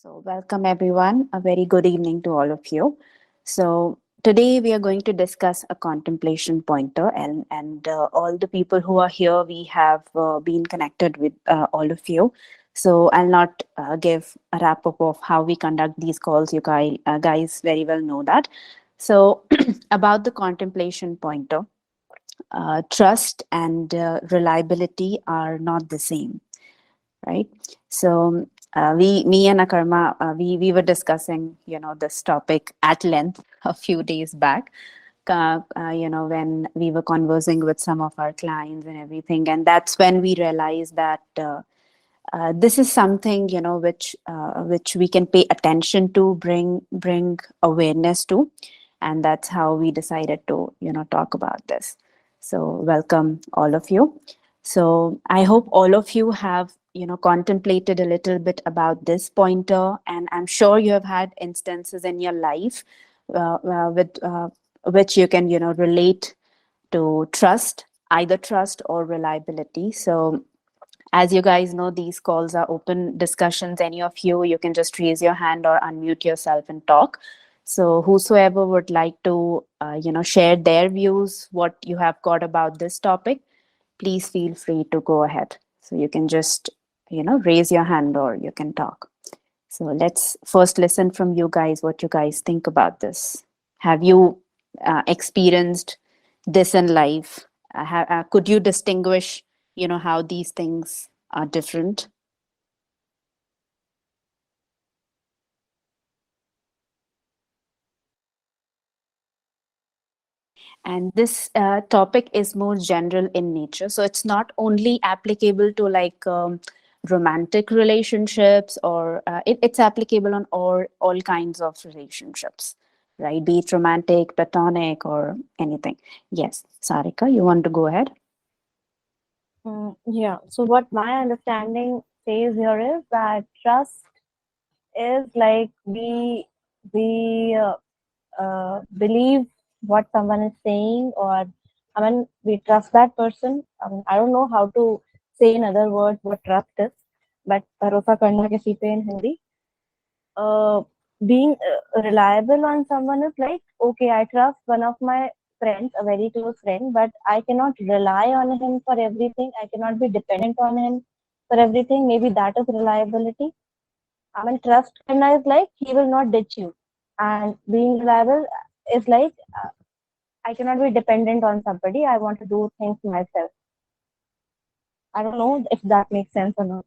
So, welcome everyone. A very good evening to all of you. So, today we are going to discuss a contemplation pointer, and all the people who are here, we have been connected with all of you. So, I'll not give a wrap up of how we conduct these calls. You guys very well know that. So, about the contemplation pointer, trust and reliability are not the same, right? So me and Akarma, we were discussing, this topic at length a few days back. When we were conversing with some of our clients and everything, and that's when we realized that this is something which we can pay attention to, bring awareness to, and that's how we decided to talk about this. So welcome all of you. So I hope all of you have contemplated a little bit about this pointer, and I'm sure you have had instances in your life with which you can relate to trust, either trust or reliability. So as you guys know, these calls are open discussions. Any of you can just raise your hand or unmute yourself and talk. So whosoever would like to, share their views, what you have got about this topic, please feel free to go ahead. So you can just, raise your hand or you can talk. So let's first listen from you guys, what you guys think about this. Have you experienced this in life? Could you distinguish, how these things are different? And this topic is more general in nature. So it's not only applicable to like romantic relationships, or it's applicable on all kinds of relationships, right? Be it romantic, platonic, or anything. Yes, Sarika, you want to go ahead? Yeah. So what my understanding says here is that trust is like we believe what someone is saying, or we trust that person. I don't know how to say in other words what trust is, but bharosa karna kisi pe in Hindi. Being reliable on someone is like, okay, I trust one of my friends, a very close friend, but I cannot rely on him for everything. I cannot be dependent on him for everything. Maybe that is reliability. Trust karna is like he will not ditch you, and being reliable is like I cannot be dependent on somebody. I want to do things myself. I don't know if that makes sense or not.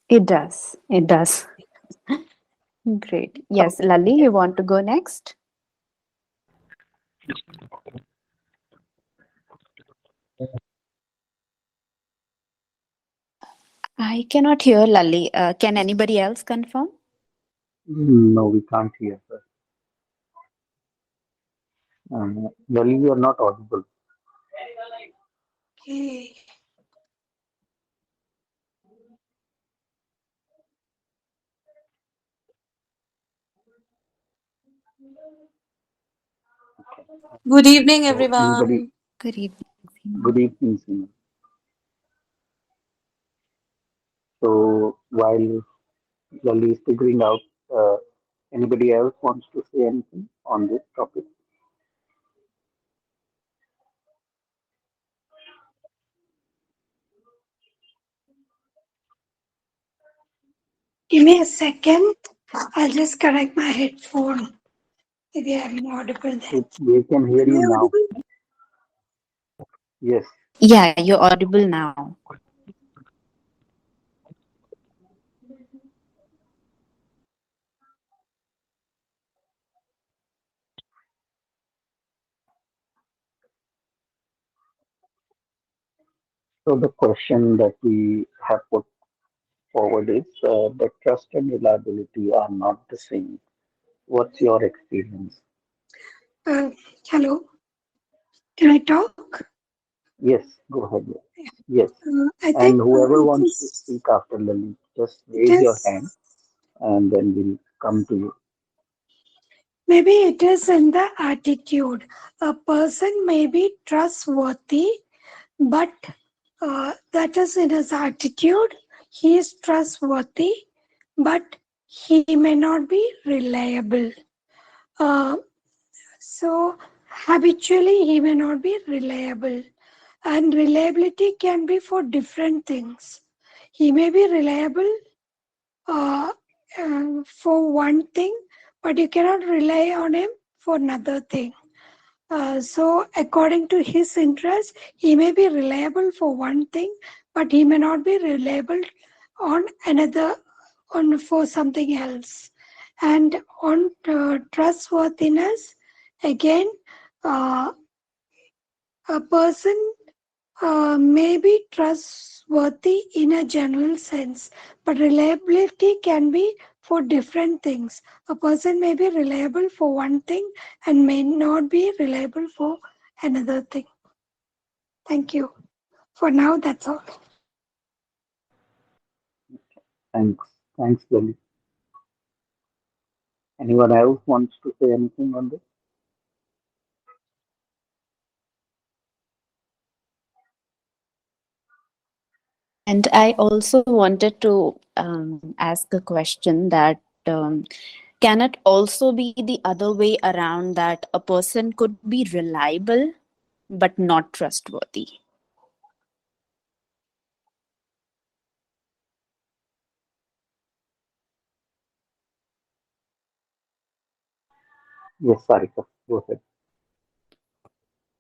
It does. It does. Great. Yes, Lali, you want to go next? I cannot hear Lali. Can anybody else confirm? No, we can't hear her. Lily, you are not audible. Okay. Good evening, So everyone. Good evening. good evening, Seema. So while Lily is figuring out, uh, anybody else wants to say anything on this topic? Give me a second. I'll just connect my headphone. Maybe I'm audible then. We can hear Am you I now. audible? Yes. Yeah, you're audible now. So the question that we have put forward is the trust and reliability are not the same. What's your experience? Hello. Can I talk? Yes, go ahead. Yes. I And think whoever wants to speak after Lily, just it raise your is hand and then we'll come to you. maybe it is in the attitude. A person may be trustworthy, but that is in his attitude. He is trustworthy, but he may not be reliable. Uh, so habitually he may not be reliable, and reliability can be for different things. He may be reliable uh, for one thing, but you cannot rely on him for another thing. So according to his interest, he may be reliable for one thing, but he may not be reliable on another, on for something else. And on trustworthiness, again, uh, a person may be trustworthy in a general sense, but reliability can be for different things. A person may be reliable for one thing and may not be reliable for another thing. Thank you. For now, that's all. Thanks. Thanks, Lily. Anyone else wants to say anything on this? And I also wanted to ask a question that can it also be the other way around, that a person could be reliable but not trustworthy? Yes, Sarika, go ahead.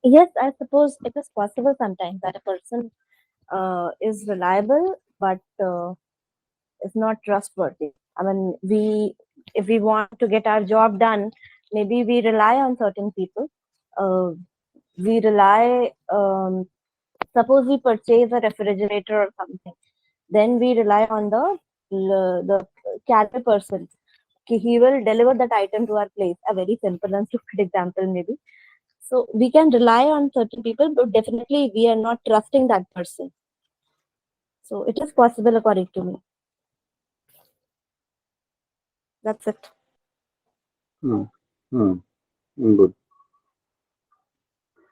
Yes, I suppose it is possible sometimes that a person is reliable but is not trustworthy. I mean, if we want to get our job done, maybe we rely on certain people. Uh, we rely, suppose we purchase a refrigerator or something, then we rely on the carrier person. He will deliver that item to our place. A very simple and stupid example, maybe. So we can rely on certain people, but definitely we are not trusting that person. So it is possible according to me. That's it. Hmm. Hmm. Good.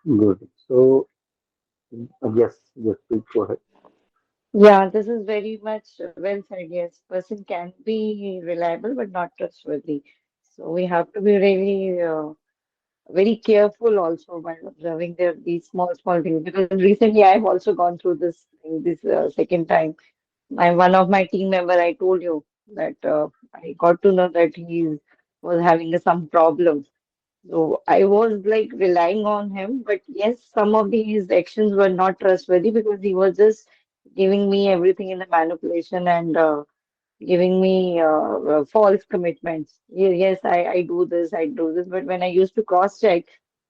Good. So, yes, yes, please go ahead. Yeah, this is very much well said. Yes, person can be reliable but not trustworthy. So we have to be really very careful also while observing these small things. Because recently I've also gone through this thing, this second time. One of my team member, I told you that I got to know that he was having some problems. So I was like relying on him, but yes, some of these actions were not trustworthy because he was just giving me everything in the manipulation and giving me false commitments. Yes, I do this, I do this, but when I used to cross check,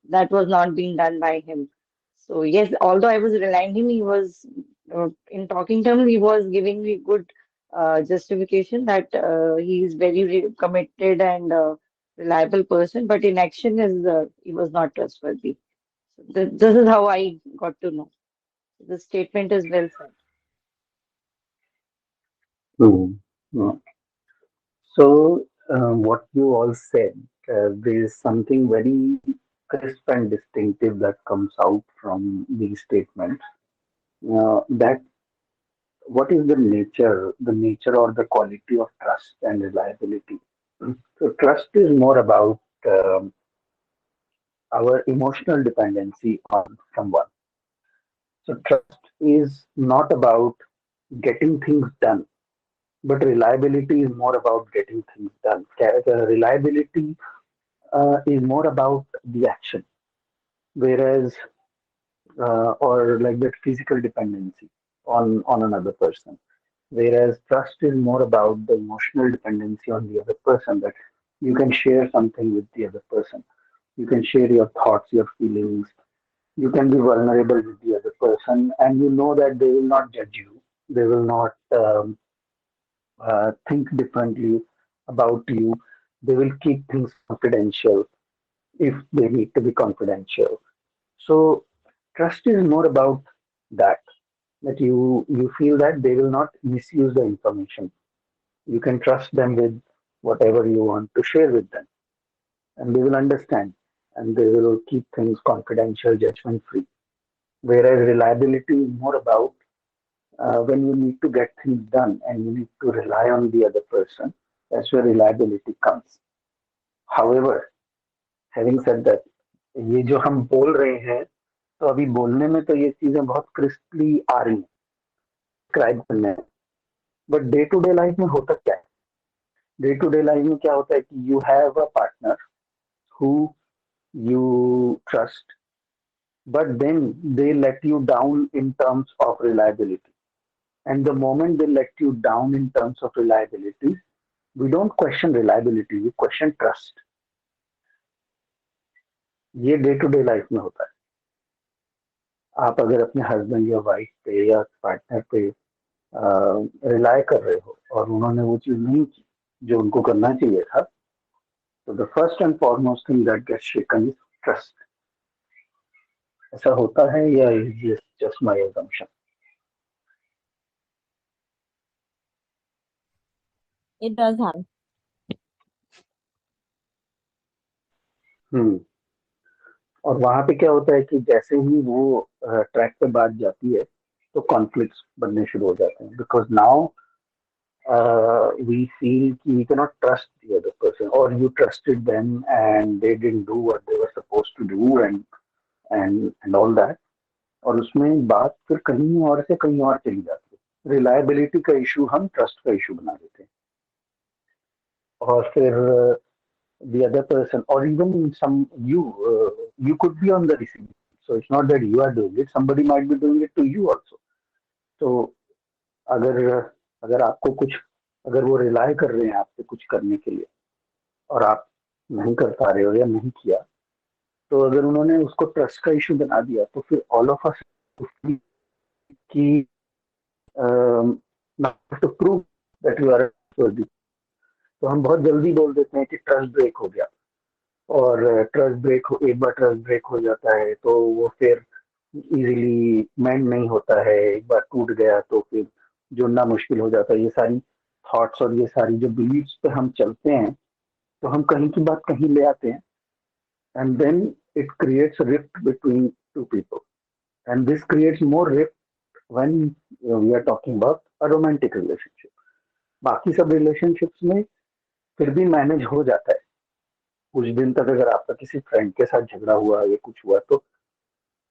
that was not being done by him. So yes, although I was relying him, he was in talking terms, he was giving me good justification that he is very committed and reliable person, but in action is he was not trustworthy. So this is how I got to know. The statement is well said. Hmm. Hmm. So, what you all said, there is something very crisp and distinctive that comes out from these statements. That what is the nature or the quality of trust and reliability? So, trust is more about our emotional dependency on someone. So, trust is not about getting things done, but reliability is more about getting things done. Reliability is more about the action, whereas or like that physical dependency on another person, whereas trust is more about the emotional dependency on the other person, that you can share something with the other person, you can share your thoughts, your feelings, you can be vulnerable with the other person, and you know that they will not judge you, they will not think differently about you, they will keep things confidential if they need to be confidential. So trust is more about that, that you feel that they will not misuse the information. You can trust them with whatever you want to share with them, and they will understand, and they will keep things confidential, judgment free. Whereas reliability is more about when you need to get things done and you need to rely on the other person, that's where reliability comes. However, having said that, ये जो हम बोल रहे हैं, तो अभी बोलने में तो ये चीजें बहुत क्रिस्पली आ रही हैं, डिस्क्राइब करने में, but day to day life में होता क्या है? डे टू डे लाइफ में क्या होता है कि you have a partner who you trust, but then they let you down in terms of reliability. And the moment they let you down in terms of reliability, we don't question reliability, we question trust. ये day to day life में होता है. आप अगर अपने husband या wife पे या पार्टनर पे रिलाय कर रहे हो और उन्होंने वो चीज नहीं की जो उनको करना चाहिए था, तो the first and foremost thing that gets shaken is trust. ऐसा होता है या is just my assumption? It does happen. और वहां पे क्या होता है कि जैसे ही वो ट्रैक पे बात जाती है तो कॉन्फ्लिक्ट्स बनने शुरू हो जाते हैं, बिकॉज नाउ वी फील कि we can not trust the other person, और you trusted them and they didn't do what they were supposed to do and all that. और उसमें बात फिर कहीं और से कहीं और चली जाती है. रिलायबिलिटी का इशू हम ट्रस्ट का इशू बना देते हैं, और फिर the other person, or even you could be on the receiving end. So it's not that you are doing it, somebody might be doing it to you also. So अगर अगर आपको कुछ, अगर वो रिलाय कर रहे हैं आपसे कुछ करने के लिए और आप नहीं कर पा रहे हो या नहीं किया, तो अगर उन्होंने उसको ट्रस्ट का इशू बना दिया, तो फिर ऑल ऑफ अस की to prove that you are trustworthy, तो हम बहुत जल्दी बोल देते हैं कि ट्रस्ट ब्रेक हो गया. और एक बार ट्रस्ट ब्रेक हो जाता है तो वो फिर इजीली मेंड नहीं होता है. एक बार टूट गया तो फिर जुड़ना मुश्किल हो जाता है. ये सारी थॉट्स और ये सारी जो बिलीव्स पे हम चलते हैं, तो हम कहीं की बात कहीं ले आते हैं, and then it creates rift between two people, and this creates more rift when we are talking about a romantic relationship. बाकी सब रिलेशनशिप्स में फिर भी मैनेज हो जाता है. कुछ दिन तक अगर आपका किसी फ्रेंड के साथ झगड़ा हुआ या कुछ हुआ तो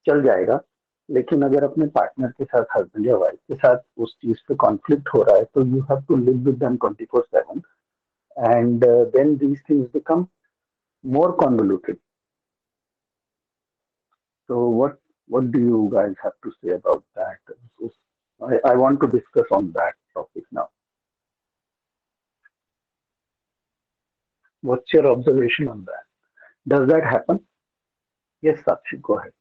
चल जाएगा, लेकिन अगर अपने पार्टनर के साथ, हस्बैंड या वाइफ के साथ उस चीज पे कॉन्फ्लिक्ट हो रहा है, तो you have to live with them 24/7, and then these things become more convoluted. So what do you guys have to say about that? I want to discuss on that topic now. What's your observation on that? Does that happen? Yes, Sakshi, go ahead.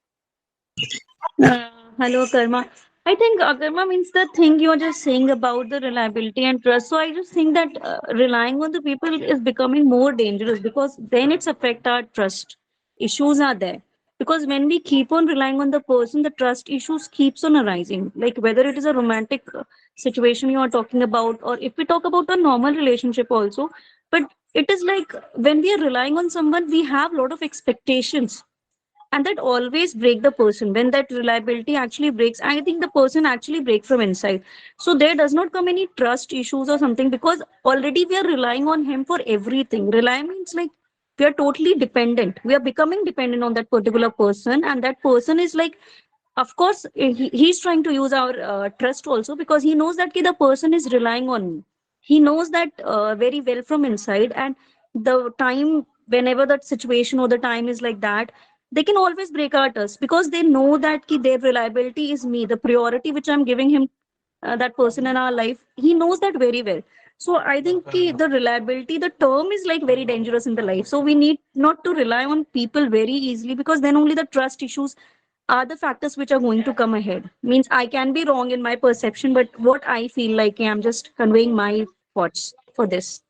Hello, Karma. I think Karma means the thing you're just saying about the reliability and trust. So I just think that relying on the people is becoming more dangerous because then it's affect our trust. Issues are there. Because when we keep on relying on the person, the trust issues keeps on arising. Like whether it is a romantic situation you are talking about, or if we talk about a normal relationship also. But it is like when we are relying on someone, we have a lot of expectations, and that always break the person. When that reliability actually breaks, I think the person actually breaks from inside. So there does not come any trust issues or something, because already we are relying on him for everything. Rely means like we are totally dependent, we are becoming dependent on that particular person, and that person is like, of course he's trying to use our trust also, because he knows that the person is relying on me. He knows that very well from inside, and the time, whenever that situation or the time is like that, they can always break our trust, because they know that their reliability is me, the priority which I'm giving him, that person in our life. He knows that very well. So I think the reliability, the term is like very dangerous in the life. So we need not to rely on people very easily, because then only the trust issues are the factors which are going to come ahead. Means I can be wrong in my perception, but what I feel like, I'm just conveying my thoughts for this.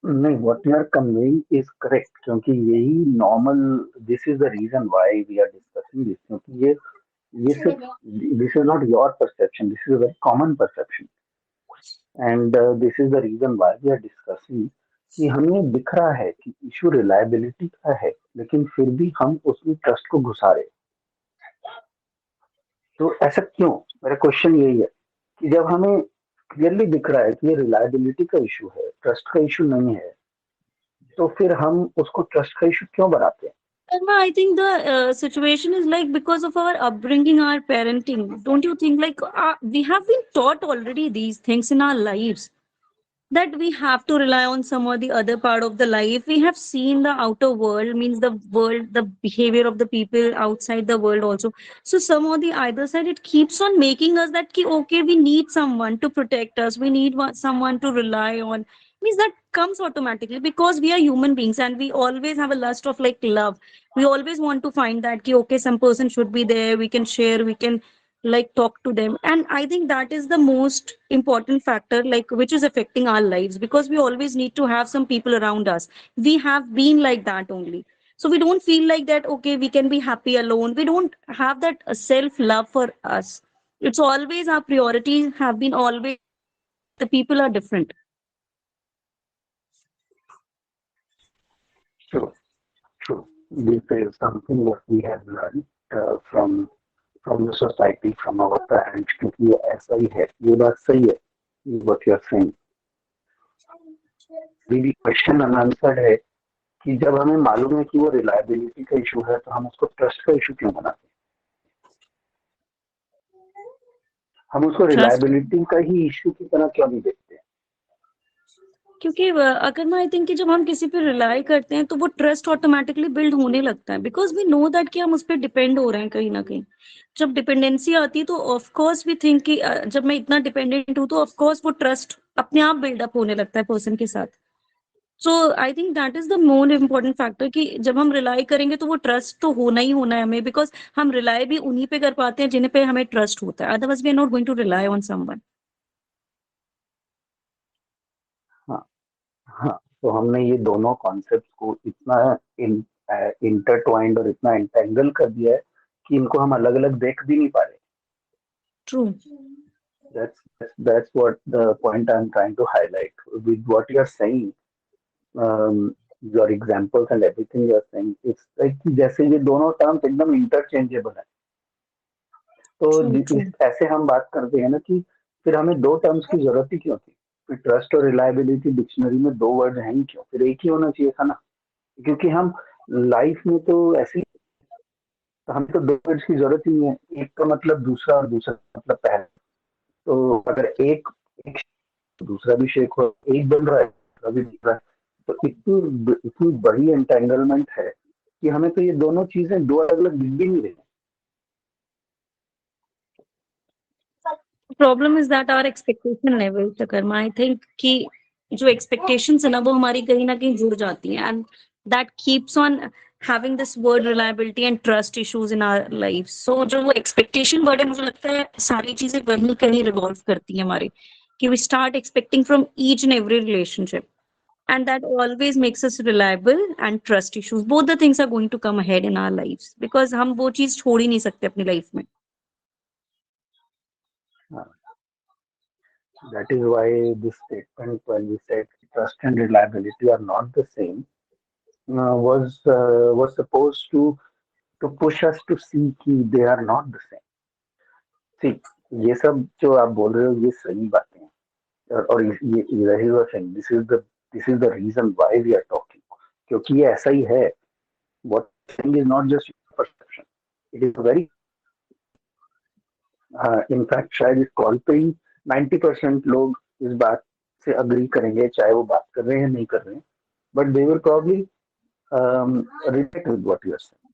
नहीं, what you are conveying is correct, क्योंकि यही normal, this is the reason why we are discussing this, क्योंकि ये सिर्फ, this is not your perception, this is a very common perception, and this is the reason why we are discussing कि हमें दिख रहा है कि इशू रिलायबिलिटी का है, लेकिन फिर भी हम उसमें ट्रस्ट को घुसा रहे. तो ऐसा क्यों? मेरा क्वेश्चन यही है कि जब हमें क्लियरली दिख रहा है कि ये रिलायबिलिटी का इशू है, ट्रस्ट का इशू नहीं है, तो फिर हम उसको ट्रस्ट का इशू क्यों बनाते हैं? Karma, I think the situation is like because of our upbringing, our parenting. Don't you think like we have been taught already these things in our lives that we have to rely on some or the other part of the life. We have seen the outer world, means the world, the behavior of the people outside the world also. So some or the either side, it keeps on making us that ki, okay, we need someone to protect us. We need someone to rely on. Means that comes automatically because we are human beings and we always have a lust of like love. We always want to find that ki, okay, some person should be there. We can share. We can like talk to them, and I think that is the most important factor like which is affecting our lives because we always need to have some people around us. We have been like that only, so we don't feel like that okay we can be happy alone. We don't have that self love for us. It's always our priorities have been always the people are different. True, true. This is something that we have learned from the society, from our parents, क्योंकि ये ऐसा ही है, ये बात सही है, what you are saying. अभी भी क्वेश्चन अनआंसर्ड है कि जब हमें मालूम है कि वो रिलायबिलिटी का इशू है, तो हम उसको ट्रस्ट का इशू क्यों बनाते हैं? हम उसको Trust. रिलायबिलिटी का ही इशू की तरह क्यों नहीं देखते हैं? क्योंकि अगर मैं आई थिंक कि जब हम किसी पे रिलाई करते हैं तो वो ट्रस्ट ऑटोमेटिकली बिल्ड होने लगता है बिकॉज वी नो दैट कि हम उस पर डिपेंड हो रहे हैं कहीं ना कहीं. जब डिपेंडेंसी आती है तो ऑफ कोर्स वी थिंक कि जब मैं इतना डिपेंडेंट हूँ तो ऑफ कोर्स वो ट्रस्ट अपने आप बिल्डअप होने लगता है पर्सन के साथ. So I think that is the more important factor कि जब हम रिलाई करेंगे तो वो ट्रस्ट तो होना ही होना है हमें बिकॉज हम रिलाई भी उन्हीं पे कर पाते हैं जिन्हें पे हमें ट्रस्ट होता है. Otherwise we are not going to rely on someone. हाँ, हाँ. तो हमने ये दोनों कॉन्सेप्ट को इतना इंटरट्वाइंड और इतना एंटेंगल कर दिया है कि इनको हम अलग अलग देख भी नहीं पा रहे. True. That's what the point I'm trying to highlight with what you're saying. Your examples and everything you're saying, it's like कि जैसे ये दोनों टर्म्स एकदम इंटरचेंजेबल है. तो ऐसे हम बात करते हैं ना कि फिर हमें दो टर्म्स की जरूरत ही क्यों थी? फिर ट्रस्ट और रिलायबिलिटी डिक्शनरी में दो वर्ड हैं ही क्यों? फिर एक ही होना चाहिए था ना. क्योंकि हम लाइफ में तो ऐसे तो हमें तो दो वर्ड्स की जरूरत ही नहीं है. एक का मतलब दूसरा और दूसरा मतलब पहला. तो अगर एक दूसरा भी शेक हो, एक बन रहा है दूसरा भी बन रहा है, तो इतनी बड़ी एंटेंगलमेंट है कि हमें तो ये दोनों चीजें दो अलग अलग दिख भी नहीं रही. Problem is that our expectation level कर्मा. आई थिंक कि जो एक्सपेक्टेशंस है ना वो हमारी कहीं ना कहीं जुड़ जाती हैं and that keeps on having this word reliability and trust issues in our life. So जो वो एक्सपेक्टेशन वर्ड है मुझे लगता है सारी चीजें वहीं कहीं रिवॉल्व करती है हमारे कि we start expecting from each and every relationship and that always makes us reliable and trust issues. Both the things are going to come ahead in our lives because हम वो चीज छोड़ ही नहीं सकते अपनी लाइफ में. That is why this statement, when we said trust and reliability are not the same, was supposed to push us to see that they are not the same. See, ये सब जो आप बोल रहे हो ये सही बातें हैं और ये this is the reason why we are talking. क्योंकि ये ऐसा ही है. What saying is not just your perception. It is very in fact शायद इस कॉल पे ही 90% लोग इस बात से अग्री करेंगे, चाहे वो बात कर रहे हैं नहीं कर रहे हैं, but they will probably relate with what you are saying.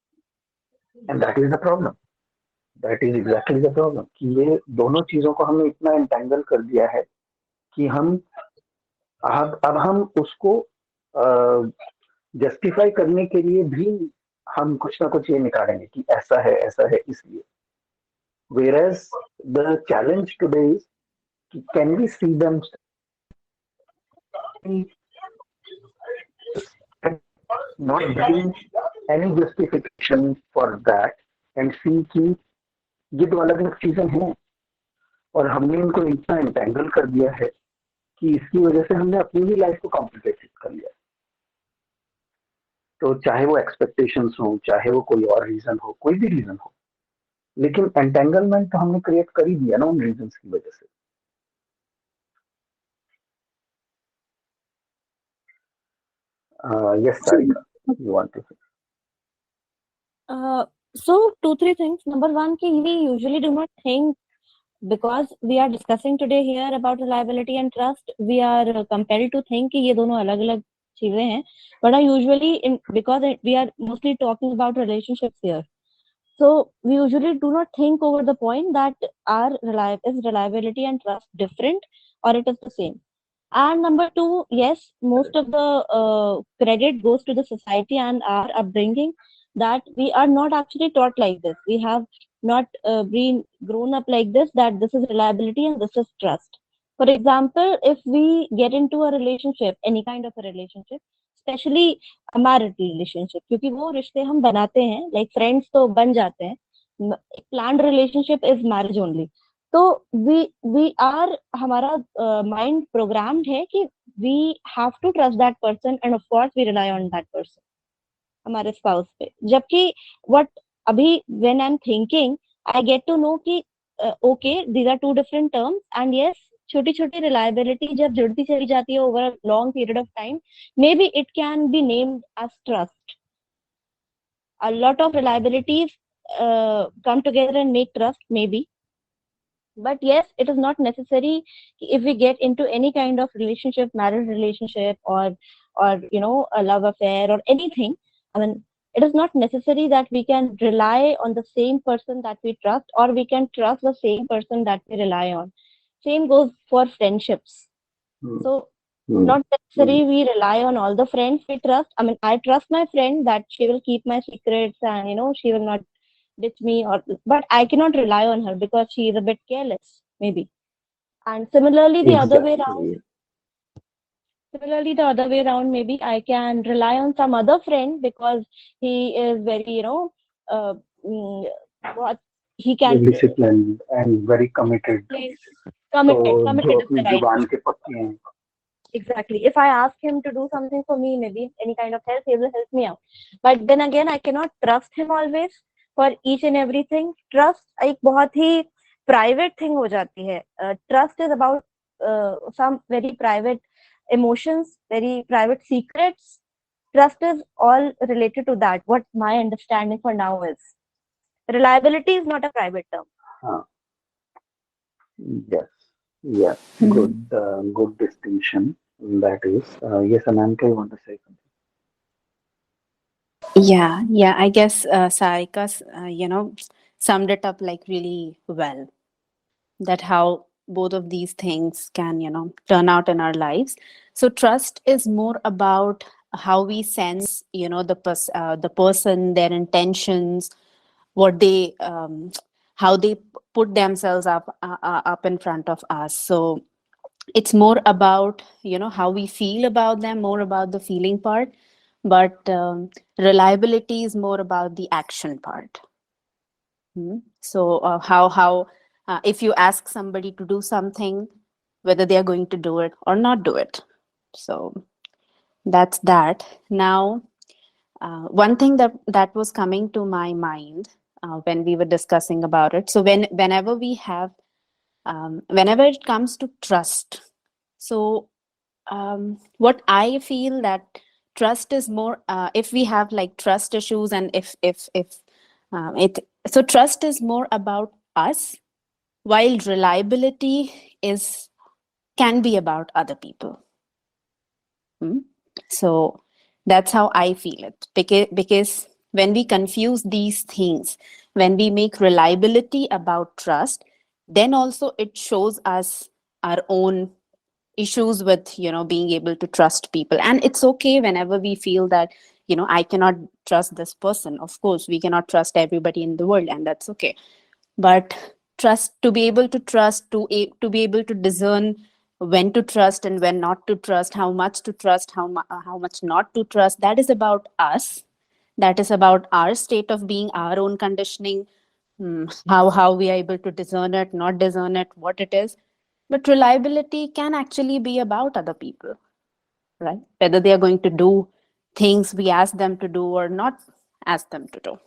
And that is the problem. That is exactly the problem कि ये दोनों चीजों को हमने इतना एंटेंगल कर दिया है कि अब हम उसको जस्टिफाई करने के लिए भी हम कुछ ना कुछ ये निकालेंगे कि ऐसा है इसलिए. Whereas the challenge today is, can we see them not giving any justification for that and see कि ये तो अलग अलग चीजें हैं और हमने इनको इतना एंटेंगल कर दिया है कि इसकी वजह से हमने अपनी ही लाइफ को कॉम्प्लिकेटेड कर लिया. तो चाहे वो एक्सपेक्टेशंस हो, चाहे वो कोई और रीजन हो, कोई भी रीजन हो, लेकिन एंटेंगलमेंट तो हमने क्रिएट कर ही दिया ना उन रीजंस की वजह से. Yes, Sarika, you want to say? So 2-3 things. Number one, we usually do not think, because we are discussing today here about reliability and trust, we are compelled to think कि ये दोनों अलग-अलग चीजें हैं. But I usually, because we are mostly talking about relationships here, so we usually do not think over the point that is reliability and trust different, or it is the same. And number two, yes, most of the credit goes to the society and our upbringing, that we are not actually taught like this. We have not been grown up like this, that this is reliability and this is trust. For example, if we get into a relationship, any kind of a relationship, especially a married relationship, क्योंकि वो रिश्ते हम बनाते हैं, like friends तो बन जाते हैं. Planned relationship is marriage only. तो we are, हमारा mind programmed है कि we have to trust that person, and of course we rely on that person, हमारे spouse पे. जबकि what अभी when I'm thinking, I get to know कि okay, these are two different terms, and yes, छोटी छोटी reliability जब जुड़ती चली जाती है over a long period of time, maybe it can be named as trust. A lot of reliabilities come together and make trust, maybe. But yes, it is not necessary if we get into any kind of relationship, marriage relationship, or a love affair or anything. I mean, it is not necessary that we can rely on the same person that we trust, or we can trust the same person that we rely on. Same goes for friendships. So not necessary we rely on all the friends we trust. I mean, I trust my friend that she will keep my secrets, and she will not ditch me, but I cannot rely on her because she is a bit careless, maybe. And similarly the other way around, maybe I can rely on some other friend because he is very, uh, mm, what he can Disciplined and very committed. committed is the right जुबान word. के पक्के हैं. Exactly. If I ask him to do something for me, maybe any kind of help, he will help me out. But then again, I cannot trust him always for each and everything. Trust एक बहुत ही private thing हो जाती है. Trust is about some very private emotions, very private secrets. Trust is all related to that. What my understanding for now is. Reliability is not a private term. Yes. Yeah. Good distinction. That is. Yes, Anamika, you want to say something? Yeah. I guess Sarika, summed it up like really well. That how both of these things can, turn out in our lives. So trust is more about how we sense, the person, their intentions, what they, how they put themselves up in front of us. So it's more about how we feel about them, more about the feeling part, but reliability is more about the action part. So how if you ask somebody to do something, whether they are going to do it or not do it. So that's that. Now one thing that was coming to my mind when we were discussing about it, so whenever we have whenever it comes to trust, so what I feel that trust is more if we have like trust issues, and if it so trust is more about us, while reliability can be about other people. So that's how I feel it, because when we confuse these things, when we make reliability about trust, then also it shows us our own issues with being able to trust people. And it's okay whenever we feel that I cannot trust this person. Of course we cannot trust everybody in the world, and that's okay. But trust, to be able to trust, to be able to discern when to trust and when not to trust, how much to trust, how much not to trust, that is about us. That is about our state of being, our own conditioning, how we are able to discern it, not discern it, what it is. But reliability can actually be about other people, right? Whether they are going to do things we ask them to do or not ask them to do.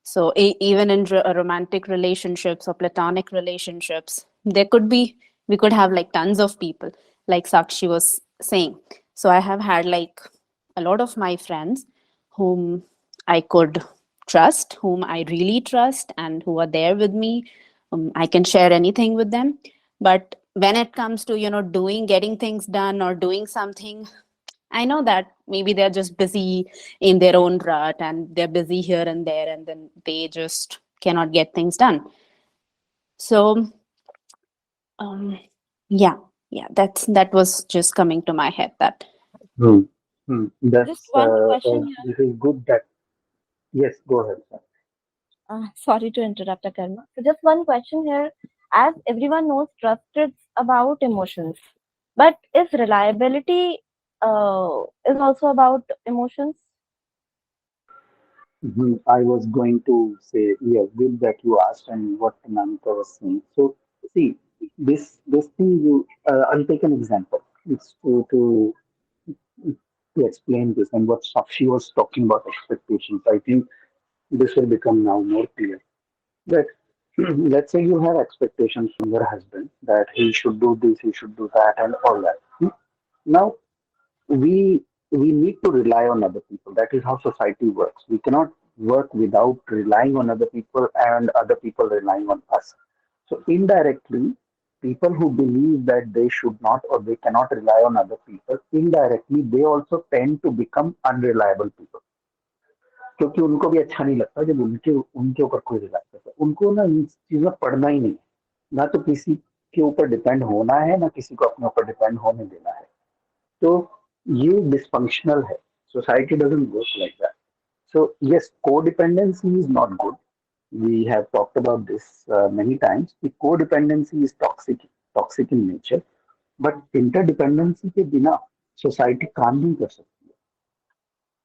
So even in romantic relationships or platonic relationships, there could be, we could have like tons of people, like Sakshi was saying. So I have had like a lot of my friends whom I could trust, whom I really trust, and who are there with me. I can share anything with them. But when it comes to, getting things done or doing something, I know that maybe they're just busy in their own rut and they're busy here and there, and then they just cannot get things done. So, um, yeah, that was just coming to my head. That Hmm. That's Just one question here. this is good. That yes, go ahead, sir. Sorry to interrupt, Akarma. So just one question here. As everyone knows, trust is about emotions, but is reliability is also about emotions? I was going to say, yes, good that you asked and what Namita was saying. So, see, this thing I'll take an example. It's to explain this and what Sakshi was talking about expectations. I think this will become now more clear. That let's say you have expectations from your husband that he should do this, he should do that, and all that. Now we need to rely on other people. That is how society works. We cannot work without relying on other people and other people relying on us. So indirectly, people who believe that they should not or they cannot rely on other people, indirectly they also tend to become unreliable people. क्योंकि उनको भी अच्छा नहीं लगता जब उनके उनके ऊपर कोई रिलाई करता है। उनको ना इन चीजों में पढ़ना ही नहीं है, ना तो किसी के ऊपर डिपेंड होना है, ना किसी को अपने ऊपर डिपेंड होने देना है। तो ये डिस्फंक्शनल है। Society doesn't work like that. So yes, codependency is not good. We have talked about this many times. The codependency is toxic in nature. But interdependency के बिना society काम नहीं कर सकती है।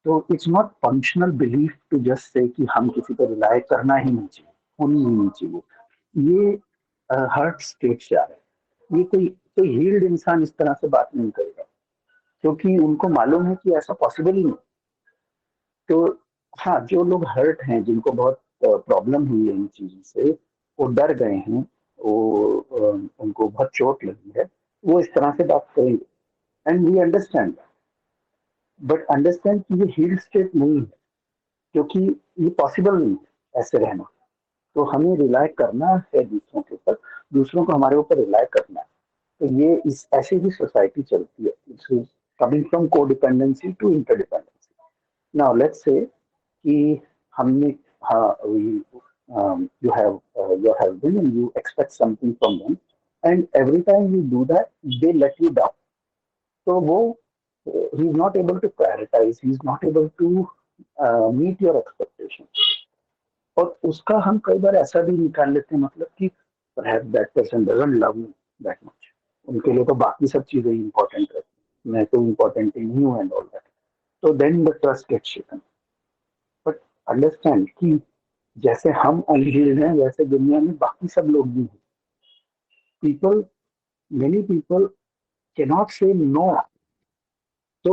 तो it's not functional belief to just say कि हम किसी पर rely करना ही नहीं चाहिए, होनी ही नहीं चाहिए। ये हर्ट स्टेट से आ रहा है। ये कोई हील्ड इंसान इस तरह से बात नहीं करेगा, क्योंकि उनको मालूम है कि ऐसा पॉसिबल ही नहीं। तो हाँ, जो लोग हर्ट हैं, जिनको बहुत प्रॉब्लम हुई है इन चीजों से, वो डर गए हैं, वो उनको बहुत चोट लगी है, वो इस तरह से बात करेंगे। And we understand, but understand कि ये हील्ड स्टेट नहीं है, क्योंकि ये पॉसिबल नहीं है ऐसे रहना। तो हमें रिलाय करना है दूसरों के ऊपर, दूसरों को हमारे ऊपर रिलाय करना है। तो ये इस ऐसे ही सोसाइटी चलती है, coming from codependency to interdependency. Now let's say कि हमने हाँ you have your husband and you expect something from them, and every time you do that they let you down. So वो he is not able to prioritize, he is not able to meet your expectations. और उसका हम कई बार ऐसा भी निकाल लेते हैं, मतलब कि perhaps that person doesn't love me that much. उनके लिए तो बाकी सब चीजें इम्पोर्टेंट रहती, मैं तो इम्पोर्टेंट ही नहीं हूँ एंड ऑल दैट। तो then the trust gets shaken. But understand कि जैसे हम अनहील्ड हैं, वैसे दुनिया में बाकी सब लोग भी हैं। People many people cannot say no. तो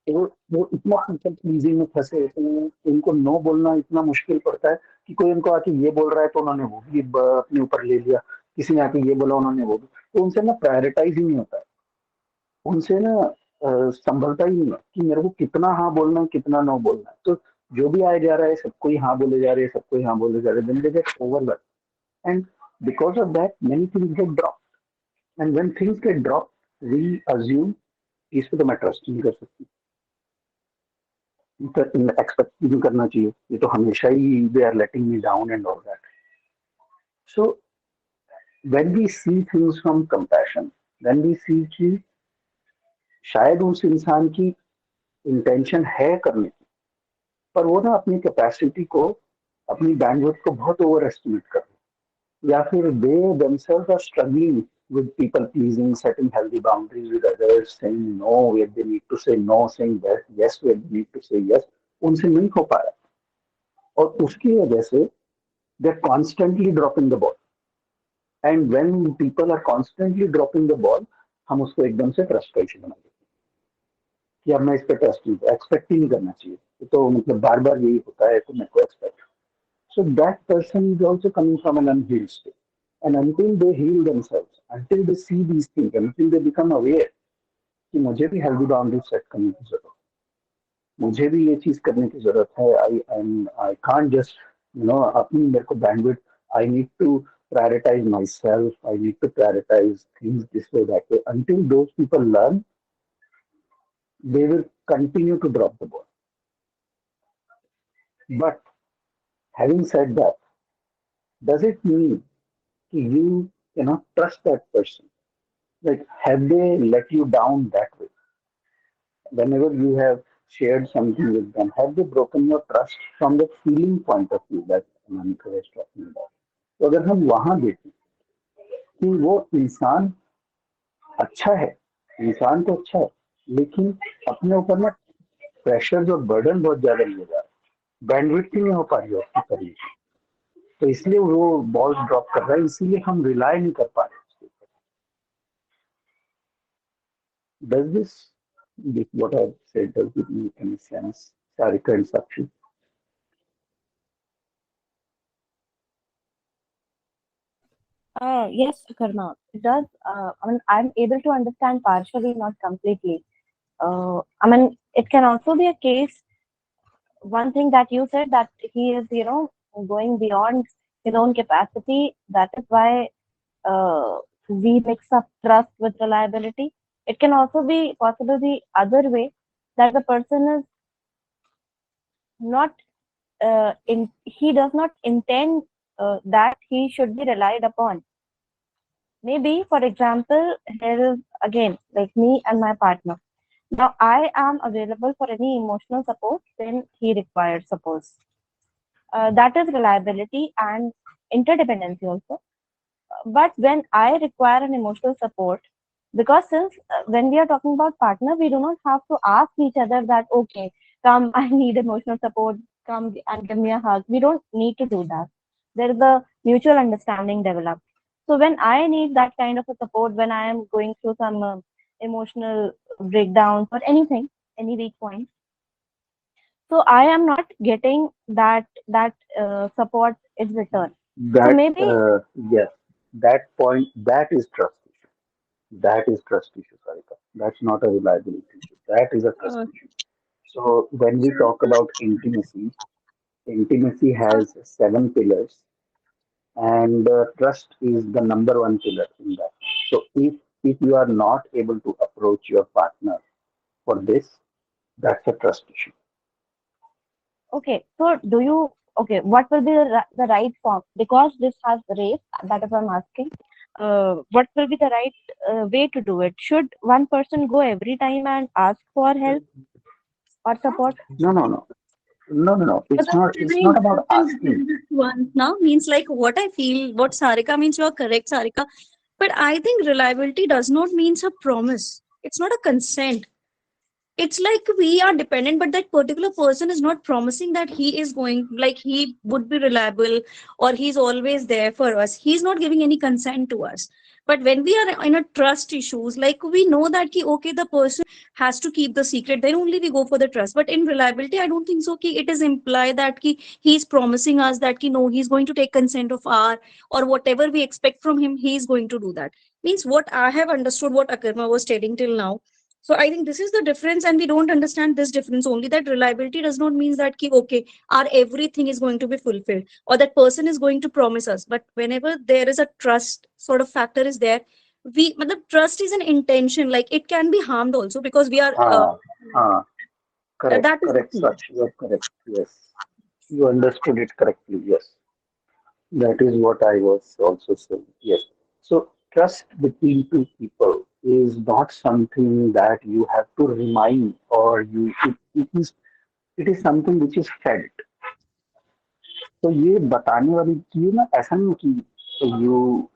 वो इतना पीपल प्लीजिंग में फंसे होते हैं, उनको नो बोलना इतना मुश्किल पड़ता है कि कोई उनको आके ये बोल रहा है तो उन्होंने वो भी अपने ऊपर ले लिया, किसी ने आके ये बोला उन्होंने वो भी। तो उनसे ना प्रायोरिटाइज ही नहीं होता है, उनसे ना संभलता ही नहीं है कि मेरे को कितना हाँ बोलना है, कितना नो बोलना है। तो जो भी आया जा रहा है सबको ही हाँ बोले जा रहे हैं, सबको ही हाँ बोले जा रहे हैं, then they get overwhelmed, and because of that many things get dropped, and when things get dropped we assume इस पे तो मैं ट्रस्ट नहीं कर सकती, एक्सपेक्ट नहीं करना चाहिए, ये तो हमेशा ही they are letting me down and all that. So when we see things from compassion, when we see कि शायद उस इंसान की इंटेंशन है करने की, पर वो ना अपनी कैपेसिटी को, अपनी बैंडविड्थ को बहुत ओवर एस्टिमेट कर रहे, या फिर दे themselves are struggling with people pleasing, setting healthy boundaries with others, saying no where they need to say no, saying yes where they need to say yes, उनसे नहीं हो पा रहा। और उसकी वजह से they're constantly dropping the ball, and when people are constantly dropping the ball, हम उसको एकदम से ट्रस्ट का इशू बना देते हैं कि अब मैं इस पर ट्रस्ट नहीं, एक्सपेक्ट ही नहीं करना चाहिए, तो मतलब बार बार यही होता है तो मेरे को expect. So that person is also coming from an unhealed state. And until they heal themselves, until they see these things, until they become aware कि मुझे भी healthy boundaries set करने की जरूरत है, मुझे भी ये चीज करने की जरूरत है, I can't just अपनी मेरे को bandwidth, I need to prioritize myself, I need to prioritize things this way, that way. Until those people learn, they will continue to drop the ball. But having said that, does it mean you cannot trust that person? Like, have they let you down that way? Whenever you have shared something with them, have they broken your trust from the feeling point of view that Monica was talking about? तो अगर हम वहां देखें कि वो इंसान अच्छा है, इंसान तो अच्छा है, लेकिन अपने ऊपर में प्रेशर और बर्डन बहुत ज्यादा लिया जा रहा है, बैंडविड्थ ही नहीं हो पा रही है उसकी करने की, तो इसलिए वो बॉल ड्रॉप कर रहा है, इसीलिए हम रिलाय नहीं कर पा रहे उसके ऊपर. Does this what I've said, does it make any sense, Sarika and Sakshi? Yes, Karma, it does. I mean, I'm able to understand partially, not completely. I mean, it can also be a case. One thing that you said, that he is, going beyond his own capacity. That is why we mix up trust with reliability. It can also be possible the other way, that the person is not he does not intend that he should be relied upon. Maybe, for example, here is again like me and my partner. Now, I am available for any emotional support when he requires, suppose. That is reliability and interdependency also. But when I require an emotional support, because since when we are talking about partner, we do not have to ask each other that, okay, come, I need emotional support, come and give me a hug. We don't need to do that. There is a mutual understanding developed. So when I need that kind of a support, when I am going through some emotional breakdowns or anything, any weak point, so I am not getting that support in return. So That maybe yes, that point, that is trust issue. That is trust issue, Sarika. That's not a reliability issue. That is a trust Uh, issue. So when we talk about intimacy, intimacy has 7 pillars, and trust is the number one pillar in that. So if you are not able to approach your partner for this, that's a trust issue. okay, so what will be the right form? Because this has race, that is what I'm asking. What will be the right way to do it? Should one person go every time and ask for help or support? No, no, no, no, no, no. But It's that's not. a It's very not about important asking. one now. Means like what I feel, what Sarika means, you are correct, Sarika. But I think reliability does not means a promise. It's not a consent. It's like we are dependent, but that particular person is not promising that he is going, like he would be reliable or he's always there for us. He's not giving any consent to us. But when we are in a trust issues, like we know that ki, okay, the person has to keep the secret, then only we go for the trust. But in reliability, I don't think so. Ki it is implied that ki he's promising us that ki no, he's going to take consent of our, or whatever we expect from him, he's going to do that. Means what I have understood, what Akarma was stating till now, so I think this is the difference, and we don't understand this difference only, that reliability does not mean that ki, okay, our everything is going to be fulfilled or that person is going to promise us. But whenever there is a trust sort of factor is there, but the trust is an intention. Like it can be harmed also because we are. Ah, ah, correct, That is the correct, thing. Sakshi. You're correct. Yes, you understood it correctly. Yes, that is what I was also saying. Yes. So trust between two people is not something that you have to remind, or it is something which is felt. तो ये बताने वाली चीज ना, ऐसा नहीं कि you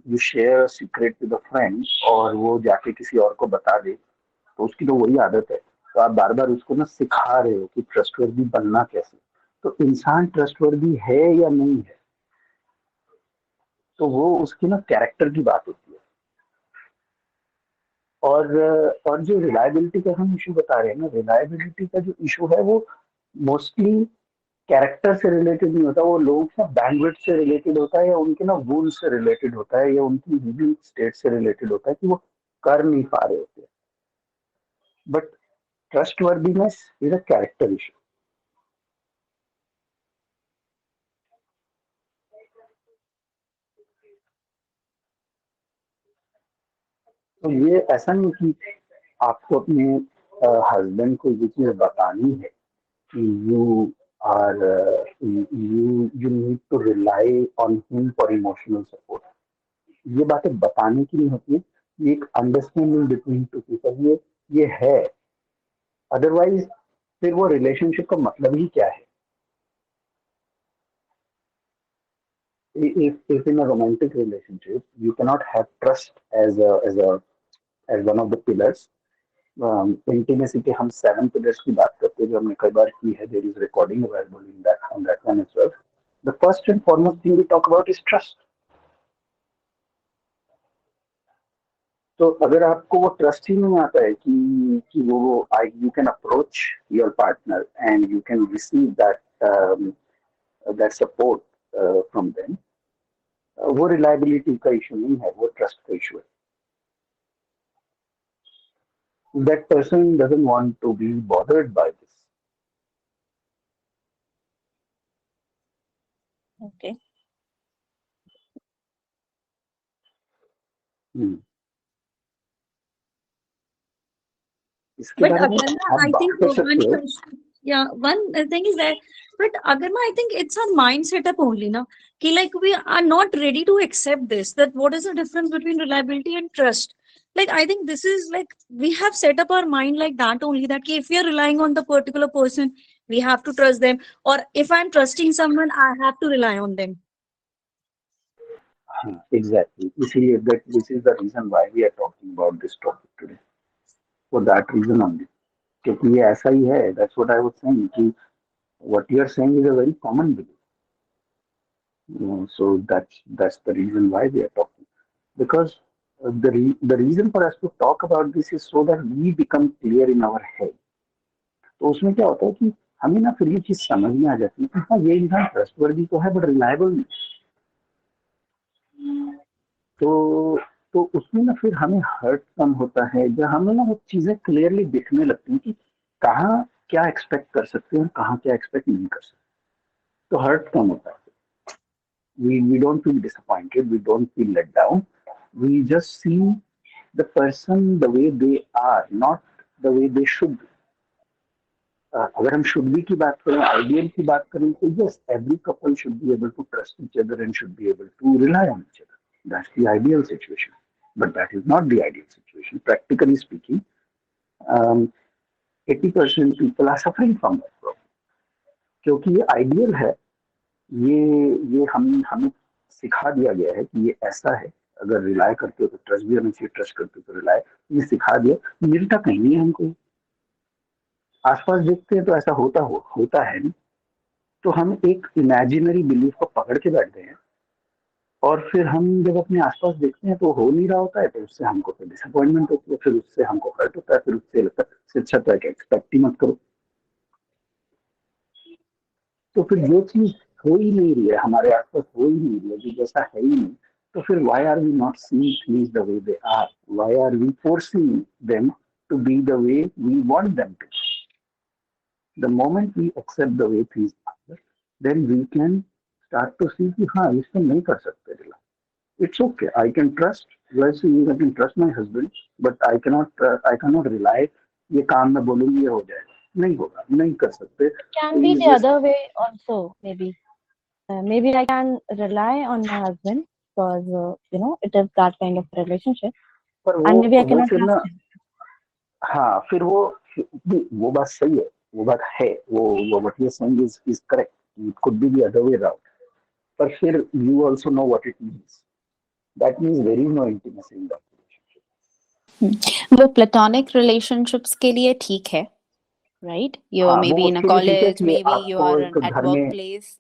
you share secret with a friend और वो जाके किसी और को बता दे, तो उसकी तो वही आदत है. तो आप बार बार उसको ना सिखा रहे हो कि ट्रस्टवर्दी बनना कैसे. तो इंसान ट्रस्टवर्दी है या नहीं है, तो वो उसकी ना कैरेक्टर की बात होती है. और जो रिलायबिलिटी का हम इशू बता रहे हैं ना, रिलायबिलिटी का जो इशू है वो मोस्टली कैरेक्टर से रिलेटेड नहीं होता, वो लोगों के बैंडविड्थ से रिलेटेड होता है, या उनके ना वूंड से रिलेटेड होता है, या उनकी लिविंग स्टेट से रिलेटेड होता है कि वो कर नहीं पा रहे होते। But trustworthiness is a character issue. तो ये ऐसा नहीं कि आपको अपने हस्बैंड को ये चीज बतानी है कि you are you need to rely on him for emotional support. ये बातें बताने की नहीं होती है, ये एक अंडरस्टैंडिंग बिटवीन टू पीपल ये है। अदरवाइज फिर वो रिलेशनशिप का मतलब ही क्या है? If in a romantic relationship you cannot have trust as one of the pillars, intimacy के हम 7 पिलर्स की बात करते हैं जो हमने कई बार की है, there is recording available in that on that one as well. The first and foremost thing we talk about is trust. तो अगर आपको वो ट्रस्ट ही नहीं आता है कि वो you can approach your partner and you can receive that support from them, वो रिलायबिलिटी का इशू नहीं है, वो ट्रस्ट का इशू है। That person doesn't want to be bothered by this. Okay. इसके But बारे में Agarma, आप I बात think कर one सकते हो। question, yeah, one thing is that, but Agarma, I think it's our mind setup only, na? Ki like we are not ready to accept this. That what is the difference between reliability and trust? Like I think this is like we have set up our mind like that only. That ki if we are relying on the particular person, we have to trust them. Or if I'm trusting someone, I have to rely on them. Exactly. इसीलिए that this is the reason why we are talking about this topic today. For that reason only. क्योंकि ये ऐसा ही है. That's what I was saying. कि what you are saying is a very common belief. So that's the reason why we are talking. Because the reason for us to talk about this is so that we become clear in our head. तो उसमें क्या होता है कि हमें ना फिर ये चीज समझ में आ जाती है कि हाँ ये इंसान ट्रस्टवर्दी तो है बट रिलायबल नहीं। तो उसमें ना फिर हमें हर्ट कम होता है, जब हमें ना वो चीजें क्लियरली दिखने लगती हैं कि कहाँ क्या एक्सपेक्ट कर सकते हैं और कहाँ क्या एक्सपेक्ट नहीं कर सकते, तो हर्ट कम होता है। we don't feel disappointed, we don't feel let down, we just see the person the way they are, not the way they should be. अगर हम शुड बी की बात करें, आइडियल की बात करें, तो yes every couple should be able to trust each other and should be able to rely on each other. That's the ideal situation, but that is not the ideal situation. Practically speaking 80% people are suffering from that problem, क्योंकि ये ideal है, ये हमें सिखा दिया गया है कि ये ऐसा है। अगर रिलाय करते हो तो ट्रस्ट भी होना चाहिए, ट्रस्ट करते हो तो रिलाय, ये सिखा दिया, मिलता कहीं नहीं है हमको। आसपास देखते हैं तो ऐसा होता है नहीं, तो हम एक इमेजिनरी बिलीफ को पकड़ के बैठ गए हैं, और फिर हम जब अपने आसपास देखते हैं तो हो नहीं रहा होता है, तो उससे हमको फिर डिसअपॉइंटमेंट होती है, फिर उससे हमको हर्ट होता है, फिर उससे लगता है इससे अच्छा तो है कि एक्सपेक्ट ही मत करो। तो फिर जो चीज हो ही नहीं रही है हमारे आसपास, हो ही नहीं रही है, जो जैसा है ही नहीं, तो फिर why are we not seeing things the way they are, why are we forcing them to be the way we want them to. The moment we accept the way things are, then we can start to see कि हाँ इसको नहीं कर सकते रिला। It's okay. I can trust. वैसे I can trust my husband, but I cannot rely. ये काम मैं बोलूँगी ये हो जाएगा, नहीं होगा, नहीं कर सकते। Can be the other way also, maybe. Maybe I can rely on my husband because it is that kind of relationship, पर and maybe I वो cannot फिर ना, trust him. हाँ फिर वो बात सही है, वो बात है, वो what you're saying is correct. It could be the other way around. पर फिर you also know what it means. That means there is no intimacy in that relationship. वो प्लेटोनिक रिलेशनशिप्स के लिए ठीक है, राइट? यू हाँ, may be वो इन अ उसके लिए ठीक है कॉलेज, कि मे बी यू आपको आर एक एट घर वर्क में प्लेस।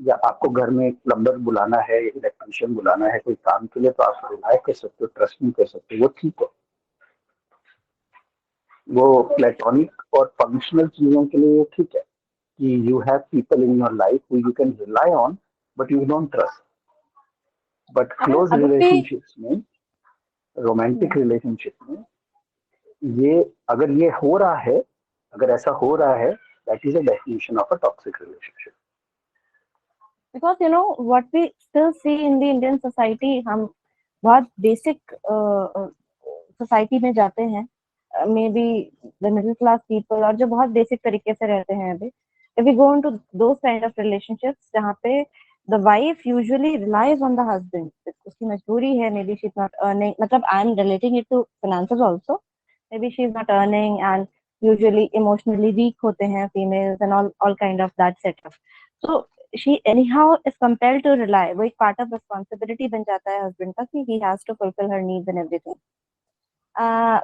या आपको घर में एक प्लम्बर बुलाना है, इलेक्ट्रिशियन बुलाना है कोई काम के लिए, तो आप रिलाय कर सकते हो, ट्रस्ट नहीं कर सकते, वो ठीक है। वो प्लेटोनिक और फंक्शनल चीजों के लिए ठीक है, You have people in your life who you can rely on, but you don't trust. But close अगर भी relationships में, romantic relationship में, ये अगर ये हो रहा है, अगर ऐसा हो रहा है, that is a definition of a toxic relationship. because you know what we still see in the Indian society, हम बहुत basic society में जाते हैं, maybe the middle class people, और जो बहुत basic तरीके से रहते हैं अभी, if we go into those kind of relationships जहाँ पे the wife usually relies on the husband, उसकी मजबूरी है, maybe she's not earning, मतलब I am relating it to finances also, maybe she's not earning and usually emotionally weak होते हैं females and all kind of that setup. So she anyhow is compelled to rely, वो एक part of responsibility बन जाता है husband का कि he has to fulfill her needs and everything.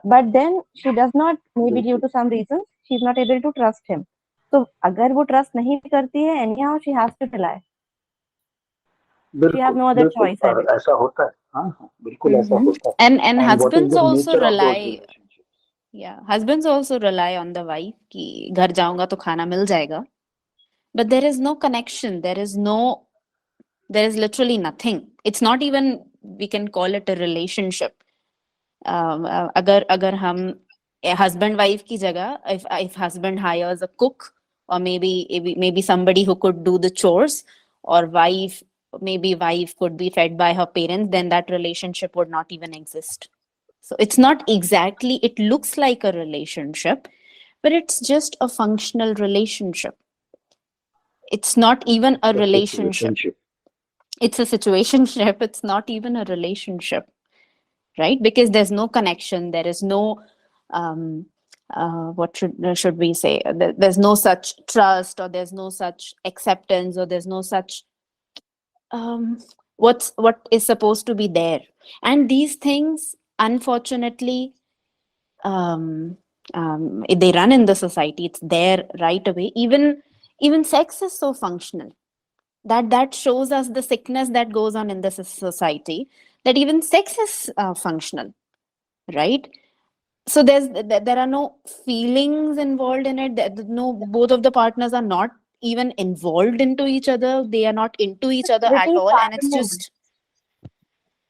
But then she does not, maybe due to some reasons, she's not able to trust him. So अगर वो trust नहीं करती है, anyhow she has to rely. She has no other choice. I believe. ऐसा होता है, हाँ हाँ बिल्कुल ऐसा होता है. And And what is husbands the also nature of those rely, relationships? yeah, husbands also rely on the wife कि घर जाऊंगा तो खाना मिल जाएगा. But there is no connection. There is literally nothing. It's not even, we can call it a relationship. अगर हम husband wife की जगह, if husband hires a cook, or maybe somebody who could do the chores, or maybe wife could be fed by her parents, then that relationship would not even exist. So it's not exactly, it looks like a relationship, but it's just a functional relationship. It's not even a relationship. It's a situationship. It's not even a relationship, right? Because there's no connection. There is no, what should we say? There's no such trust, or there's no such acceptance, or there's no such what is supposed to be there. And these things, unfortunately, they run in the society. It's there right away. Even sex is so functional. That shows us the sickness that goes on in the society, that even sex is functional, right? So there are no feelings involved in it. No, both of the partners are not even involved into each other. They are not into each other at all, and it's just,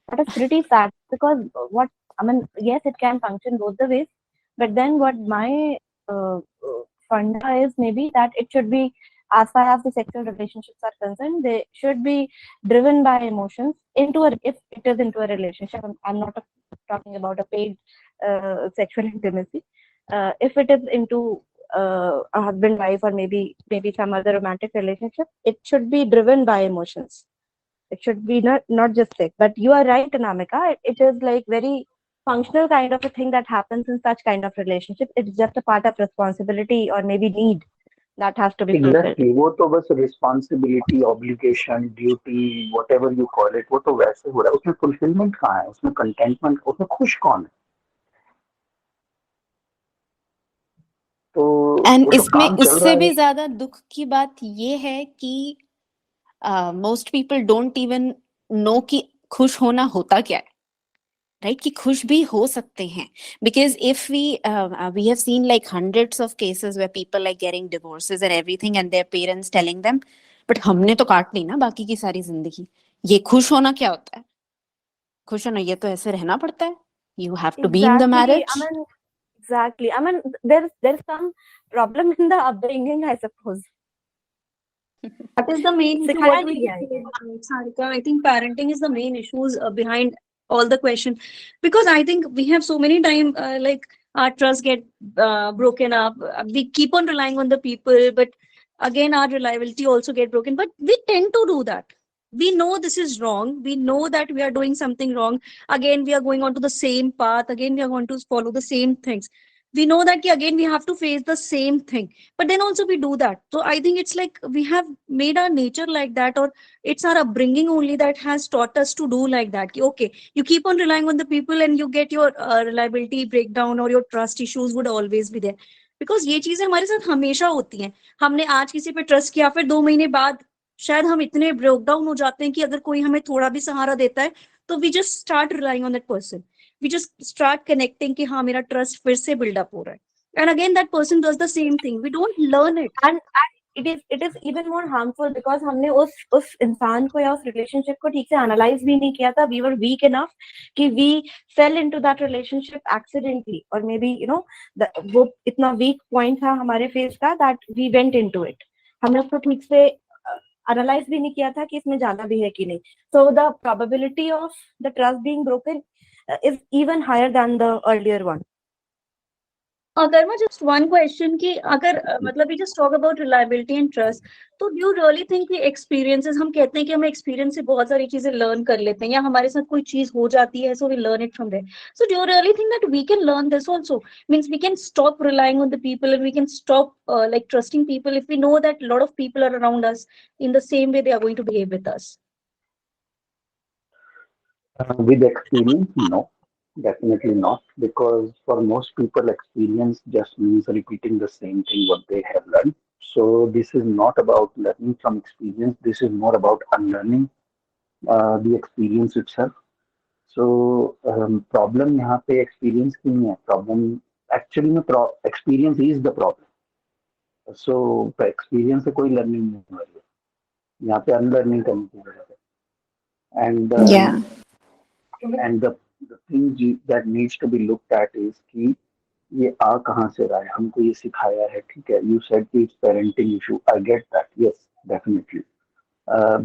that is pretty sad, because what I mean, yes, it can function both the ways, but then what my funda is maybe that it should be, as far as the sexual relationships are concerned, they should be driven by emotions if it is into a relationship. I'm not talking about a paid sexual intimacy. If it is into a husband wife, or maybe some other romantic relationship, it should be driven by emotions. It should be not just sex. But you are right, Anamika. It is like very functional kind of a thing that happens in such kind of relationship. It's just a part of responsibility or maybe need that has to be fulfilled. Exactly. वो तो बस responsibility, obligation, duty, whatever you call it, वो तो वैसे हो रहा है. उसमें fulfillment कहाँ है? उसमें contentment, उसमें खुश कौन है? तो and वो तो इसमें काम चल उससे रहा भी है. ज्यादा दुख की बात ये है कि most people don't even know कि खुश होना होता क्या है, right? कि खुश भी हो सकते हैं, because if we have seen like hundreds of cases where people are getting divorces and everything, and their parents telling them, but हमने तो काट ली ना बाकी की सारी जिंदगी, ये खुश होना क्या होता है? खुश होना ये तो ऐसे रहना पड़ता है. You have to be in the marriage. Exactly. I mean, there's some problem in the upbringing, I suppose. That is the main issue. सिखाया What we नहीं गया है. did, Sarika, I think parenting is the main issues behind all the question, because I think we have so many time like our trust get broken up. We keep on relying on the people, but again our reliability also get broken. But we tend to do that. We know this is wrong. We know that we are doing something wrong. Again, we are going on to the same path. Again, we are going to follow the same things. We know that again we have to face the same thing, but then also we do that. So I think it's like we have made our nature like that, or it's our upbringing only that has taught us to do like that. Okay, you keep on relying on the people and you get your reliability breakdown, or your trust issues would always be there, because ये चीजें हमारे साथ हमेशा होती हैं. हमने आज किसी पे ट्रस्ट किया, फिर 2 महीने बाद शायद हम इतने ब्रेक डाउन हो जाते हैं कि अगर कोई हमें थोड़ा भी सहारा देता है तो we just start relying on that person. We just start connecting कि हाँ मेरा trust फिर से build up हो रहा है. And again that person does the same thing. We don't learn it. And it is even more harmful because हमने उस इंसान को या उस relationship को ठीक से analyze भी नहीं किया था. We were weak enough कि we fell into that relationship accidentally, or maybe वो इतना weak point था हमारे face का that we went into it. हमने उसको ठीक से analyze भी नहीं किया था कि इसमें जाना भी है कि नहीं. So the probability of the trust being broken is even higher than the earlier one. Garma, just one question कि अगर मतलब we just talk about reliability and trust, तो do you really think कि experiences, हम कहते हैं कि हमें experience से बहुत सारी चीजें learn कर लेते हैं या हमारे साथ कोई चीज हो जाती है so we learn it from there. So do you really think that we can learn this also? Means we can stop relying on the people and we can stop like trusting people if we know that a lot of people are around us in the same way they are going to behave with us? With experience, no, definitely not, because for most people, experience just means repeating the same thing what they have learned. So this is not about learning from experience. This is more about unlearning the experience itself. So problem यहाँ पे experience की नहीं है. Problem actually में experience is the problem. So experience से कोई learning नहीं हो रही है. यहाँ पे unlearning करने की जरूरत है. And Yeah. and the thing that needs to be looked at is कि ये आ कहाँ से रहा है, हमको ये सिखाया है, ठीक है. You said कि it's parenting issue. I get that. Yes, definitely.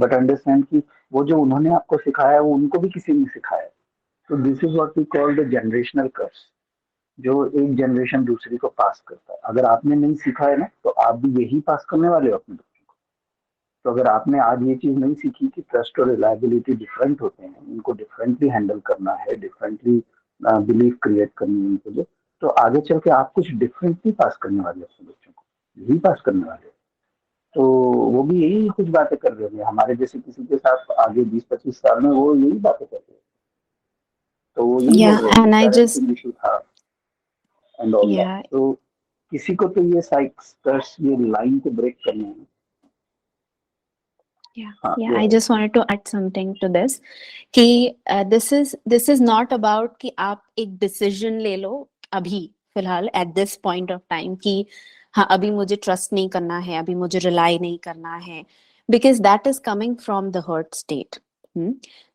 But understand कि वो जो उन्होंने आपको सिखाया है वो उनको भी किसी ने सिखाया है. So this is what we call the generational curse, जो एक जनरेशन दूसरी को पास करता है. अगर आपने नहीं सीखा है ना तो आप भी यही पास करने वाले हो अपने बच्चों को. तो अगर आपने आज ये चीज नहीं सीखी कि ट्रस्ट और रिलायबिलिटी डिफरेंट होते हैं, उनको डिफरेंटली हैंडल करना है, डिफरेंटली बिलीफ क्रिएट करनी है उनके लिए, तो आगे चल के आप कुछ डिफरेंटली पास करने वाले अपने बच्चों को, यही पास करने वाले. तो वो भी यही कुछ बातें कर रहे हैं हमारे जैसे किसी के साथ आगे 20-25 साल में, वो यही बातें कर रहे हैं. तो वो यही Yeah, बोल रहे हैं and I just parenting issue था एंड ऑल दैट. yeah, तो किसी को तो ये साइक्स ये लाइन को ब्रेक करना है. yeah, I just wanted to add something to this कि this is not about कि आप एक decision ले लो अभी फिलहाल at this point of time कि हाँ अभी मुझे trust नहीं करना है, अभी मुझे rely नहीं करना है, because that is coming from the hurt state.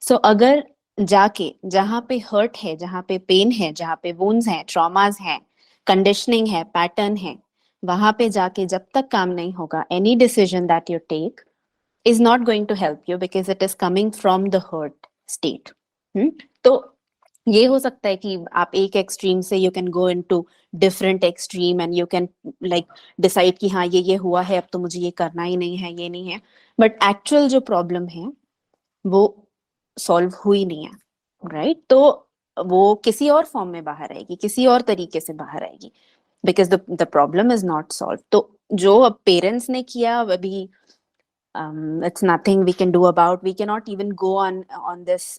So अगर जाके जहाँ पे hurt है, जहाँ पे pain है, जहाँ पे wounds हैं, traumas हैं, conditioning है, pattern है, वहाँ पे जाके जब तक काम नहीं होगा, any decision that you take is not going to help you because it is coming from the hurt state. तो ये हो सकता है कि आप एक एक्सट्रीम से you can go into different extreme and you can like decide कि हाँ ये हुआ है, अब तो मुझे ये करना ही नहीं है, ये नहीं है, but actual जो problem है वो solve हुई नहीं है, right? तो वो किसी और फॉर्म में बाहर आएगी, किसी और तरीके से बाहर आएगी, because the problem is not solved. तो जो अब पेरेंट्स ने किया अभी it's nothing we can do about. We cannot even go on this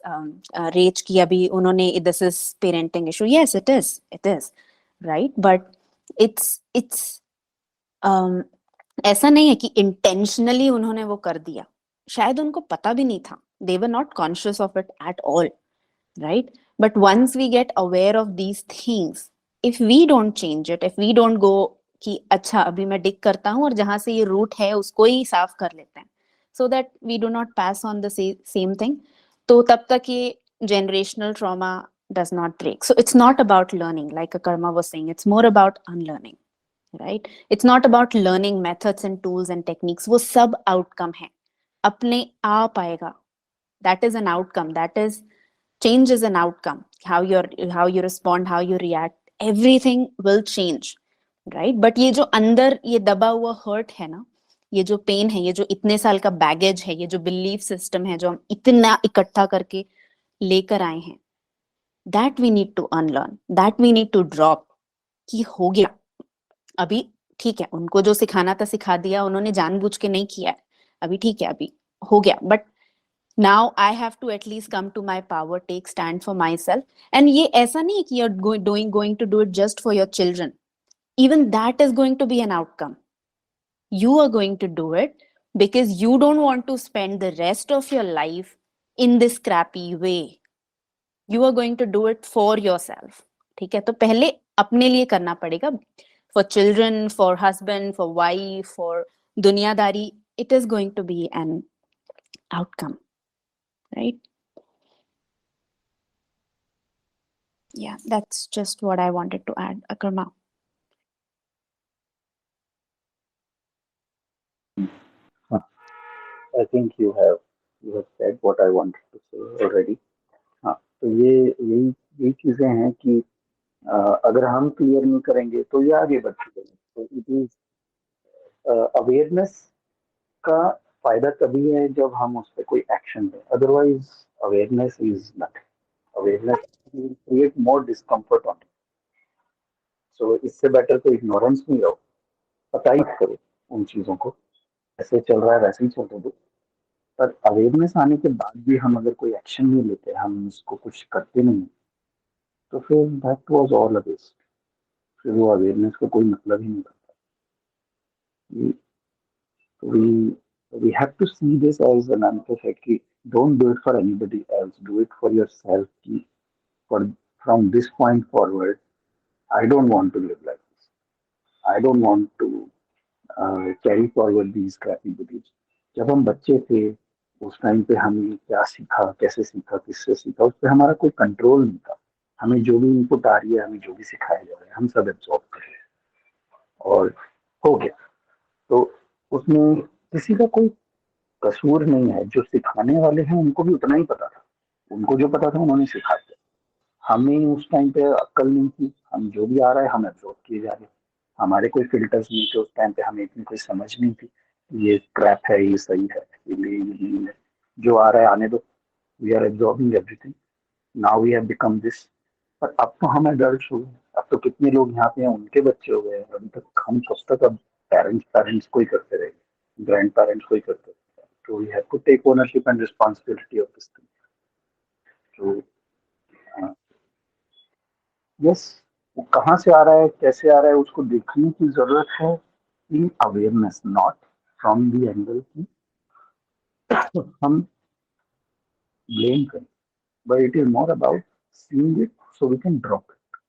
rage ki abhi unhone this is parenting issue. Yes, it is, right? But it's ऐसा नहीं है कि intentionally उन्होंने वो कर दिया, शायद उनको पता भी नहीं था. They were not conscious of it at all, right? But once we get aware of these things, if we don't change it, if we don't go कि अच्छा अभी मैं डिग करता हूँ और जहां से ये रूट है उसको ही साफ कर लेते हैं, so that we do not pass on the same thing, तो तब तक ये generational trauma does not break. So it's not about learning, like Karma was saying, it's more about unlearning, right? It's not about learning methods and tools and techniques. वो सब outcome है, अपने आप आएगा. That is an outcome. That is change is an outcome. How you respond, how you react, everything will change. Right but ये जो अंदर ये दबा हुआ हर्ट है ना, ये जो पेन है, ये जो इतने साल का बैगेज है, ये जो बिलीफ सिस्टम है जो हम इतना इकट्ठा करके लेकर आए हैं, that we need to unlearn, that we need to drop. कि हो गया अभी, ठीक है, उनको जो सिखाना था सिखा दिया, उन्होंने जानबूझ के नहीं किया है, अभी ठीक है, अभी हो गया, but now I have to at least come to my power, take stand for myself. And ये ऐसा नहीं है कि you're going to do it just for your children. Even that is going to be an outcome. You are going to do it because you don't want to spend the rest of your life in this crappy way. You are going to do it for yourself. ठीक है, तो पहले अपने लिए करना पड़ेगा. For children, for husband, for wife, for Dunyadari, it is going to be an outcome, right? Yeah, that's just what I wanted to add, Akarma. Huh. I think you have said what I wanted to say already. हाँ, तो ये यही यही चीजें हैं कि अगर हम क्लियर नहीं करेंगे तो ये आगे बढ़ चुकेंगे। तो इट इज अवेयरनेस का फायदा तभी है जब हम उस पर कोई एक्शन लें, otherwise awareness is nothing. Awareness create more discomfort on. So इससे बेटर तो इग्नोरेंस में रहो, पता ही मत करो उन चीजों को, ऐसे चल रहा है वैसे ही चलते दो। पर अवेयरनेस आने के बाद भी हम अगर कोई एक्शन नहीं लेते, हम उसको कुछ करते नहीं, तो फिर that was all a waste. फिर वो अवेयरनेस का कोई मतलब ही नहीं बनता। we we have to see this as an unfair कि don't do it for anybody else, do it for yourself कि for from this point forward I don't want to live like this, I don't want to carry forward these crappy beliefs। जब हम बच्चे थे उस time पे हमने क्या सीखा, कैसे सीखा, किससे सीखा, उस पर हमारा कोई कंट्रोल नहीं था। हमें जो भी इनपुट आ रही है, हमें जो भी सिखाया जा रहा है, हम सब एब्जॉर्ब कर रहे हैं और हो गया। तो उसमें किसी का कोई कसूर नहीं है। जो सिखाने वाले हैं उनको भी उतना ही पता था, उनको जो पता था उन्होंने सिखा दिया। हमें उस टाइम पे अक्ल नहीं थी, हम जो भी आ रहा है हम एब्जॉर्ब किए जा रहे हैं। हमारे कोई फिल्टर्स नहीं थे उस टाइम पे, हमें इतनी कोई समझ नहीं थी ये क्रैप है, ये सही है, ये नहीं है, जो आ रहा है आने दो। We are absorbing everything, now we have become this. पर अब तो हम एडल्ट हो गए, अब तो कितने लोग यहाँ पे हैं उनके बच्चे हो गए हैं। अभी तक हम कब तक अब पेरेंट्स पेरेंट्स को ही करते रहेंगे, ग्रैंड पेरेंट्स को ही करते रहेंगे। तो we have to take ownership and responsibility of this thing. तो यस, वो कहाँ से आ रहा है, कैसे आ रहा है, उसको देखने की जरूरत है इन awareness, not from the angle की हम ब्लेम करें, but it is more about seeing it so we can drop it.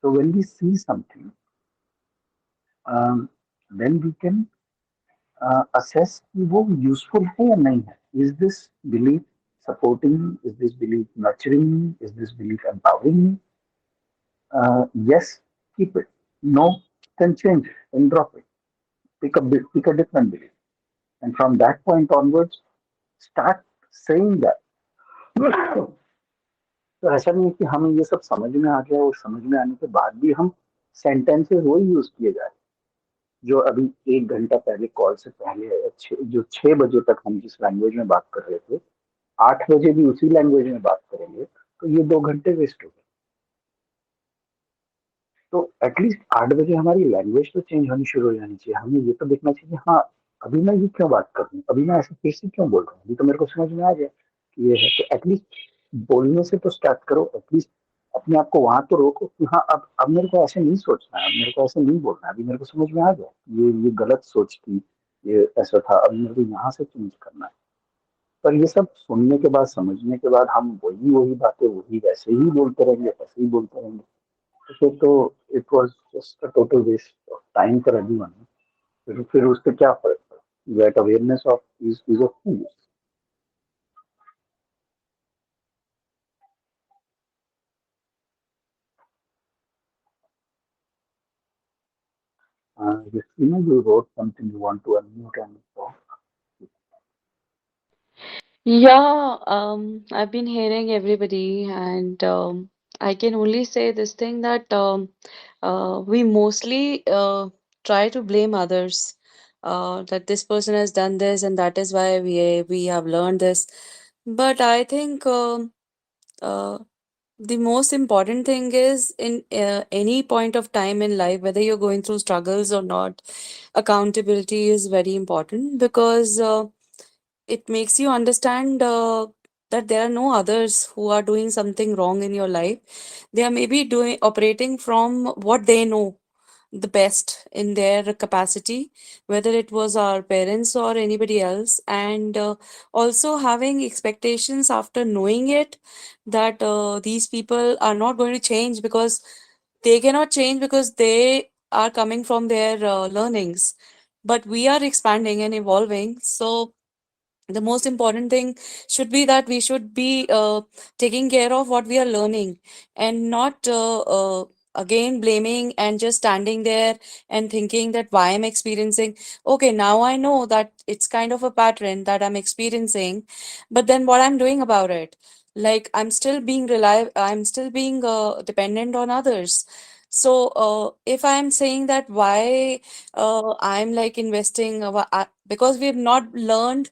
So when we see something, then we can assess कि वो यूजफुल है या नहीं है। Is this belief supporting me, is this belief nurturing me, is this belief empowering me? Yes, keep it. No, then change it, then drop it, pick a different belief, and from that point onwards start saying that। तो ऐसा नहीं है कि हमें ये सब समझ में आ गया और समझ में आने के बाद भी हम सेंटेंसेस वही यूज किए जा रहे हैं जो अभी 1 घंटा पहले कॉल से पहले जो 6 बजे तक हम जिस लैंग्वेज में बात कर रहे थे, 8 बजे भी उसी लैंग्वेज में बात करेंगे तो ये 2 घंटे वेस्ट हो गए। तो एटलीस्ट 8 बजे हमारी लैंग्वेज तो चेंज होनी शुरू हो जानी चाहिए। हमें ये तो देखना चाहिए कि हाँ, अभी मैं ये क्यों बात कर रहा हूँ, अभी मैं ऐसे फिर से क्यों बोल रहा हूँ, अभी तो मेरे को समझ में आ गया कि ये है। तो एटलीस्ट बोलने से तो स्टार्ट करो, एटलीस्ट अपने आप को वहां तो रोको कि हाँ, अब मेरे को ऐसे नहीं सोचना है, अब मेरे को ऐसे नहीं बोलना है, अभी मेरे को समझ में आ गया ये गलत सोच थी, ये ऐसा था, अब मेरे को यहाँ से चेंज करना है। पर ये सब सुनने के बाद, समझने के बाद हम वही वही बातें वही वैसे ही बोलते रहेंगे, वैसे ही बोलते रहेंगे, तो फिर तो it was just a total waste of time for everyone. फिर उससे क्या फर्क पड़ा, that awareness of is of use. You wrote something, you want to unmute and talk? Yeah, I've been hearing everybody, and I can only say this thing that we mostly try to blame others. That this person has done this, and that is why we have learned this. But I think uh, the most important thing is in any point of time in life, whether you're going through struggles or not, accountability is very important because it makes you understand that there are no others who are doing something wrong in your life. They are maybe doing operating from what they know the best in their capacity, whether it was our parents or anybody else, and also having expectations after knowing it that these people are not going to change because they cannot change because they are coming from their learnings. but we are expanding and evolving. So the most important thing should be that we should be taking care of what we are learning, and not again blaming and just standing there and thinking that why I'm experiencing. Okay, now I know that it's kind of a pattern that I'm experiencing, but then what I'm doing about it? Like, I'm still being reliable, I'm still being dependent on others. So if I'm saying that why I'm like investing because we've not learned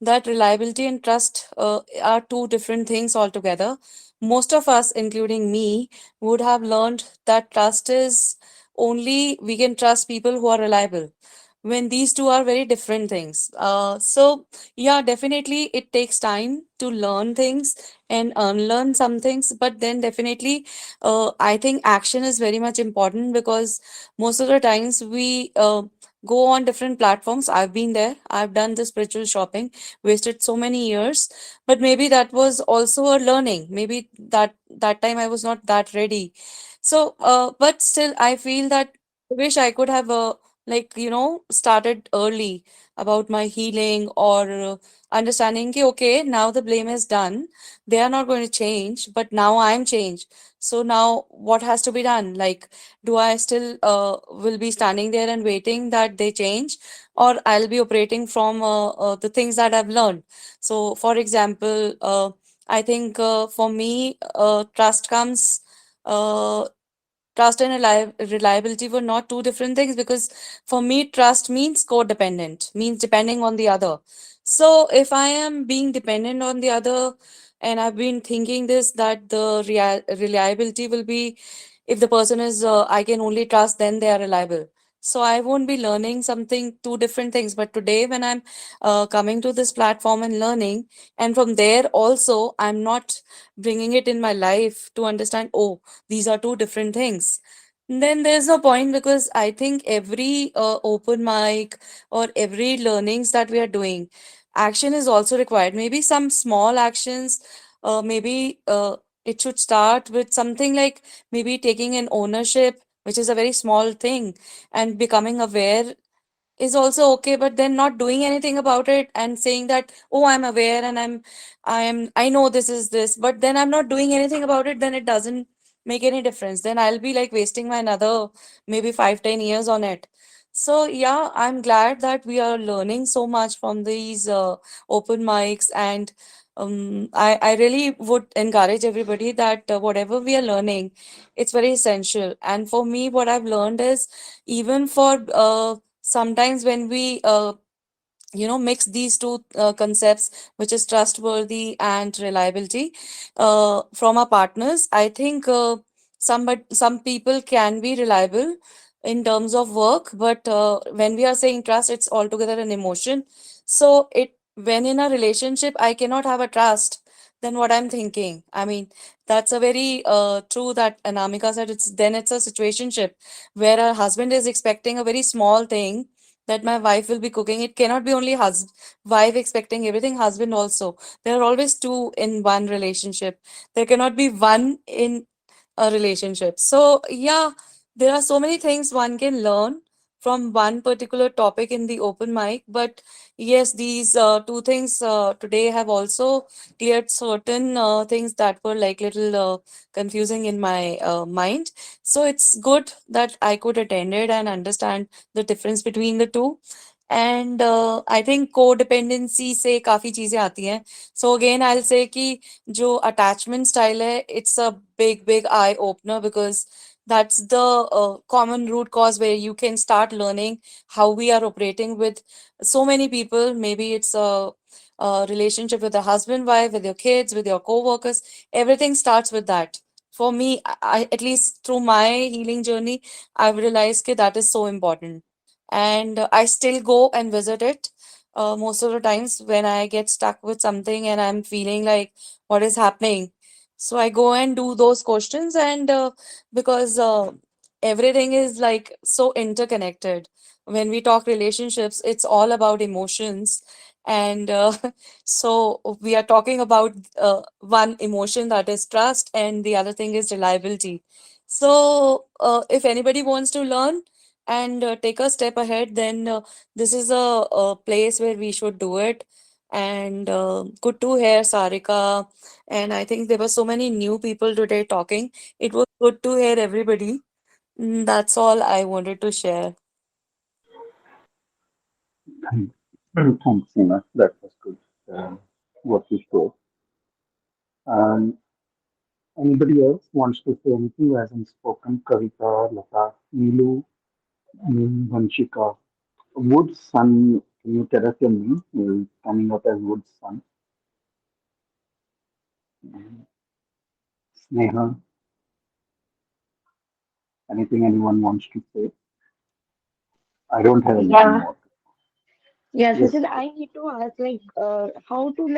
that reliability and trust are two different things altogether. Most of us, including me, would have learned that trust is only we can trust people who are reliable, when these two are very different things. So, yeah, definitely it takes time to learn things and unlearn some things, but then definitely I think action is very much important, because most of the times we go on different platforms. I've been there, I've done the spiritual shopping, wasted so many years, but maybe that was also a learning. Maybe that time I was not that ready. So but still I feel that I wish I could have like, started early about my healing, or understanding ki, okay, now the blame is done, they are not going to change, but now I'm changed. So now what has to be done? Like, do I still will be standing there and waiting that they change, or I'll be operating from the things that I've learned? So, for example, I think for me, uh, trust and reliability were not two different things, because for me, trust means codependent, means depending on the other. So, if I am being dependent on the other, and I've been thinking this, that the reliability will be if the person is, I can only trust, then they are reliable. So I won't be learning something, two different things. But today, when I'm coming to this platform and learning, and from there also, I'm not bringing it in my life to understand, oh, these are two different things. Then there's no point, because I think every open mic or every learnings that we are doing, action is also required. Maybe some small actions, maybe it should start with something like maybe taking an ownership, which is a very small thing, and becoming aware is also okay, but then not doing anything about it and saying that, oh, I'm aware and I know this is this, but then I'm not doing anything about it, then it doesn't make any difference. Then I'll be like wasting my another maybe 5-10 years on it. So yeah, I'm glad that we are learning so much from these open mics, and I really would encourage everybody that whatever we are learning, it's very essential. And for me, what I've learned is, even for sometimes when we mix these two concepts, which is trustworthy and reliability, from our partners, I think some people can be reliable in terms of work, but when we are saying trust, it's altogether an emotion. So it when in a relationship I cannot have a trust, then what I'm thinking, I mean, that's a very true that Anamika said. It's a situationship where a husband is expecting a very small thing, that my wife will be cooking. It cannot be only wife expecting everything, husband also. There are always two in one relationship. There cannot be one in a relationship. So, yeah, there are so many things one can learn from one particular topic in the open mic. But yes, these two things today have also cleared certain things that were like little confusing in my mind. So it's good that I could attend it and understand the difference between the two. And I think codependency से काफी चीजें आती हैं. So again, I'll say कि जो attachment style है, it's a big eye opener, because that's the common root cause where you can start learning how we are operating with so many people. Maybe it's a relationship with a husband, wife, with your kids, with your co-workers. Everything starts with that. For me, at least through my healing journey, I've realized that is so important. And I still go and visit it most of the times when I get stuck with something and I'm feeling like what is happening. So I go and do those questions, and because everything is like so interconnected. When we talk relationships, it's all about emotions. And so we are talking about one emotion, that is trust, and the other thing is reliability. So if anybody wants to learn, and take a step ahead, then this is a place where we should do it. And good to hear Sarika. And I think there were so many new people today talking. It was good to hear everybody. That's all I wanted to share. Thanks, Seema. That was good. What you showed. Um, Anybody else wants to say anything who hasn't spoken? Kavita, Lata, Neelu, Vanshika. Wood's son, can you tell us your name? You're coming up as Wood's son. Sneha, anything anyone wants to say? I don't have anything Yeah, more. yeah, Yes. Sachin, I need to ask, like, how to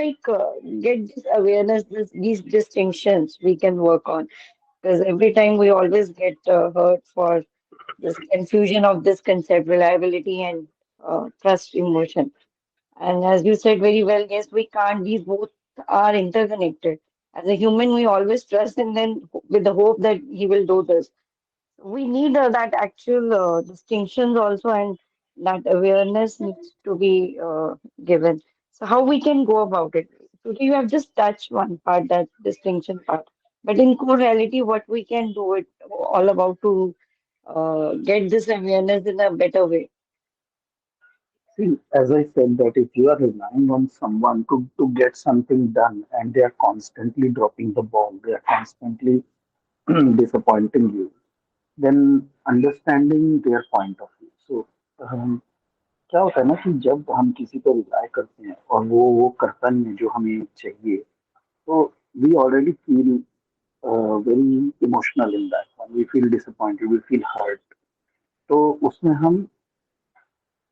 get this awareness, these distinctions we can work on. Because every time we always get hurt for this confusion of this concept, reliability and trust emotion. And as you said very well, yes, we can't, these both are interconnected. As a human, we always trust and then with the hope that he will do this. We need that actual distinctions also, and that awareness needs to be given. So how we can go about it? Today you have just touched one part, that distinction part. But in core reality, what we can do it all about to get this awareness in a better way. See, as I said, that if you are relying on someone to get something done and they are constantly dropping the ball, they are constantly disappointing you, then understanding their point of view. So, क्या होता है ना कि जब हम किसी पर rely करते हैं और वो करता नहीं है जो हमें चाहिए, तो we already feel very emotional in that, we feel disappointed, we feel hurt. तो उसमें हम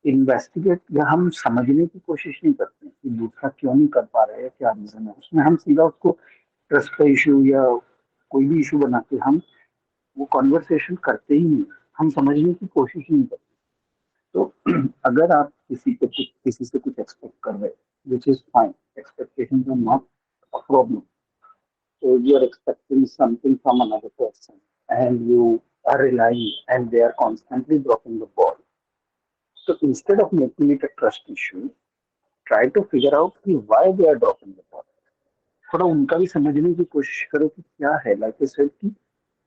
इन्वेस्टिगेट या हम समझने की कोशिश नहीं करते कि दूसरा क्यों नहीं कर पा रहा है, क्या रीजन है. उसमें हम सीधा उसको ट्रस्ट का इशू या कोई भी इशू बना के हम वो कॉन्वर्सेशन करते ही नहीं, हम समझने की कोशिश ही नहीं करते. तो अगर आप किसी से कुछ एक्सपेक्ट कर रहे हैं, which is fine, expectation are not a problem. So you are expecting something from another person and you are relying and they are constantly dropping the ball. So instead of making it a trust issue, try to figure out कि why they are dropping the ball. थोड़ा उनका भी समझने की कोशिश करो कि क्या है. Like I said, कि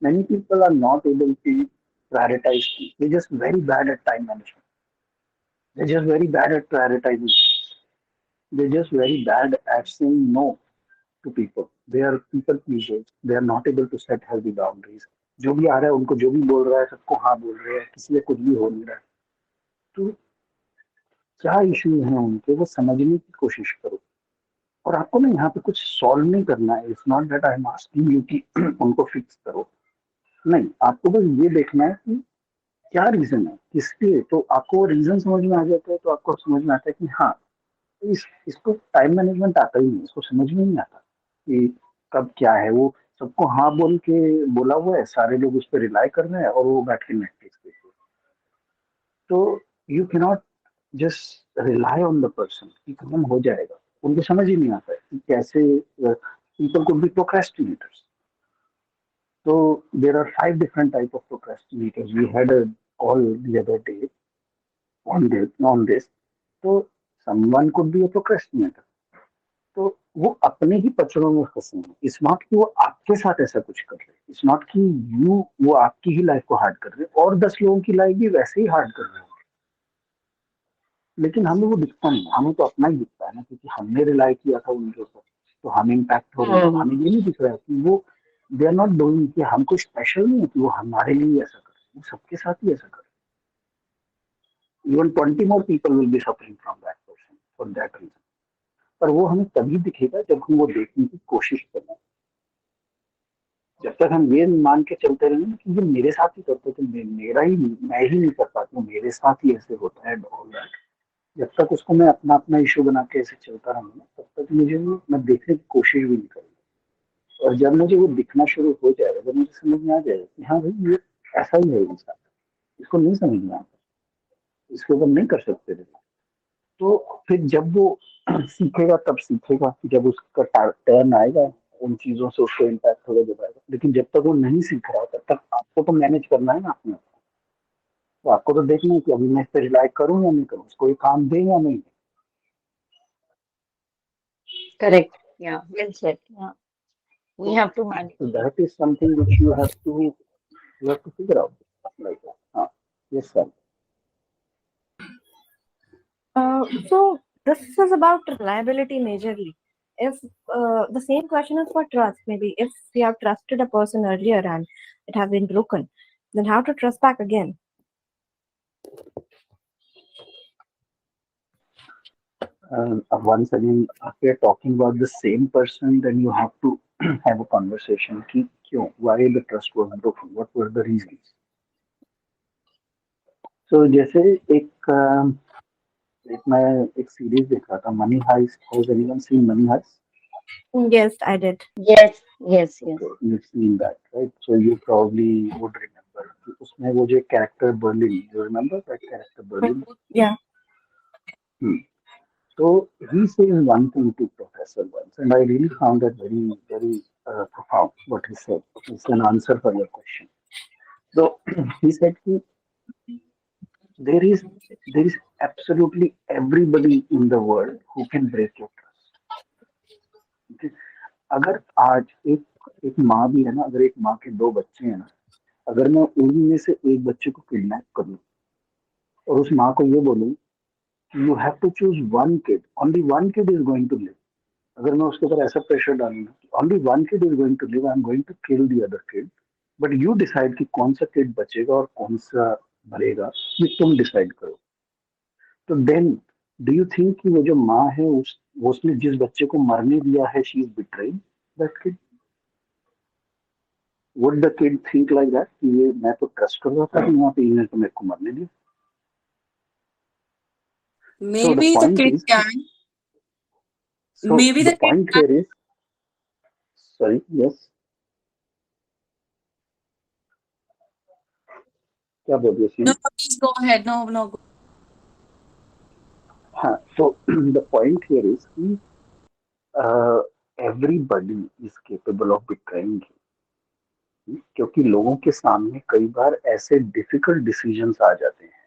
many people are not able to prioritize things. They're just very bad at time management. They're just very bad at prioritizing. They're just very bad at saying no to people. They are people pleasers. They are not able to set healthy boundaries. जो भी आ रहा है उनको जो भी बोल रहा है सबको हाँ बोल रहे हैं, किसी से कुछ भी हो नहीं रहा है. तो क्या इश्यूज हैं उनके, वो समझने की कोशिश करो. और आपको ना यहाँ पे कुछ सॉल्व नहीं करना है. It's not that I am asking you कि उनको फिक्स करो. नहीं, आपको बस ये देखना है कि क्या रीजन है, किस लिए. तो आपको वो रीजन समझ में आ जाता है, तो आपको समझ में आता है कि हाँ, इसको टाइम मैनेजमेंट आता ही नहीं, इसको समझ में नहीं आता कि कब क्या है. वो सबको हाँ बोल के बोला हुआ है, सारे लोग उस पर रिलाई कर रहे हैं और वो बैठ के नेटफ्लिक्स देख रहे हैं. तो you cannot just rely on the person कि खत्म हो जाएगा. उनको समझ ही नहीं आता है कि कैसे people could be procrastinators. So there are 5 different type of procrastinators. We had a call the other day on this. So someone could be a procrastinator. तो वो अपने ही पचड़ों में फंसे हैं. इट्स नॉट कि वो आपके साथ ऐसा कुछ कर रहे हैं. इट्स नॉट कि वो आपकी ही लाइफ को हार्ड कर रहे हैं और 10 लोगों की लाइफ भी वैसे ही हार्ड कर रहे हैं. लेकिन हमें वो दिखता नहीं, हमें तो अपना ही दिखता है ना, क्योंकि हमने रिलाई किया था उनके ऊपर, तो हम इम्पैक्ट हो रहे हैं. हमें ये नहीं दिख रहा है कि वो दे आर नॉट डूइंग, कि हम कुछ स्पेशल नहीं है कि वो हमारे लिए ऐसा कर रहे हैं. वो सबके साथ ही ऐसा कर रहे हैं. Even 20 more people will be suffering from that person for that reason. पर वो हमें तभी दिखेगा जब हम वो देखने की कोशिश करें. जब तक हम ये मान के चलते रहेंगे ना कि ये मेरे साथ ही करते थे, मेरा ही, मैं ही नहीं कर पाती हूँ, मेरे साथ ही ऐसे होता है ऑल दैट, जब तक उसको मैं अपना अपना इशू बना के ऐसे चलता रहूंगा, तब तक मुझे वो मैं देखने की कोशिश भी नहीं करूँगा. और जब मुझे वो दिखना शुरू हो जाएगा, जब मुझे समझ में आ जाएगा कि हाँ भाई ये ऐसा ही है इंसान, इसको नहीं समझ में आता, इसके ऊपर नहीं कर सकते थे, तो फिर जब वो सीखेगा तब सीखेगा कि जब उसका टर्न आएगा, उन चीजों से उसको इम्पैक्ट होगा जब आएगा. लेकिन जब तक वो नहीं सीख रहा, तब तक आपको तो मैनेज करना है ना अपने आप को. तो आपको तो देखना है कि अभी मैं इस पर रिलाई करूँ या नहीं करूँ, उसको ये काम दे या नहीं। Correct. Yeah, well said. Yeah, we have to manage. So that is something which you have to figure out. Like, yes, sir. So this is about reliability majorly. If the same question is for trust, maybe if we have trusted a person earlier and it has been broken, then how to trust back again? Once again, if we are talking about the same person, then you have to have a conversation. कि क्यों? Why the trust was broken? What were the reasons? So जैसे मैं एक series देख रहा था, money heist. Has anyone seen Money Heist? Yes, I did. Yes, yes, yes. Okay, you've seen that, right? So you probably would remember. उसमें वो जो character Berlin, you remember that character Berlin? Yeah. So he says one thing to Professor once, and I really found that very, very profound. What he said, it's an answer for your question. So he said कि there is absolutely everybody in the world who can break your trust. Okay? अगर आज एक माँ भी है ना, अगर एक माँ के दो बच्चे हैं ना, अगर मैं उनमें से एक बच्चे को किडनैप कर लूं और उस माँ को ये बोलूं you have to choose one kid, only one kid is going to live. अगर मैं उसके ऊपर ऐसा प्रेशर डालूंगा कि only one kid is going to live, I am going to kill the other kid, but you decide कि कौन सा किड बचेगा और कौन सा मरेगा, ये तुम डिसाइड करो. तो देन डू यू थिंक कि वो जो माँ है उसने जिस बच्चे को मरने दिया है, she is betraying that kid? Would the kid think like that कि ये मैं तो ट्रस्ट कर रहा था कि वहाँ पे इन्हें तो मेरे को मरने दिया? So the Maybe the point kid is, can. so Maybe the the kid point can. here is, sorry, yes, क्या बोल रही No, है? no, please go ahead. No, no. हाँ, so the point here is कि everybody is capable of betraying you, क्योंकि लोगों के सामने कई बार ऐसे डिफिकल्ट डिसीजंस आ जाते हैं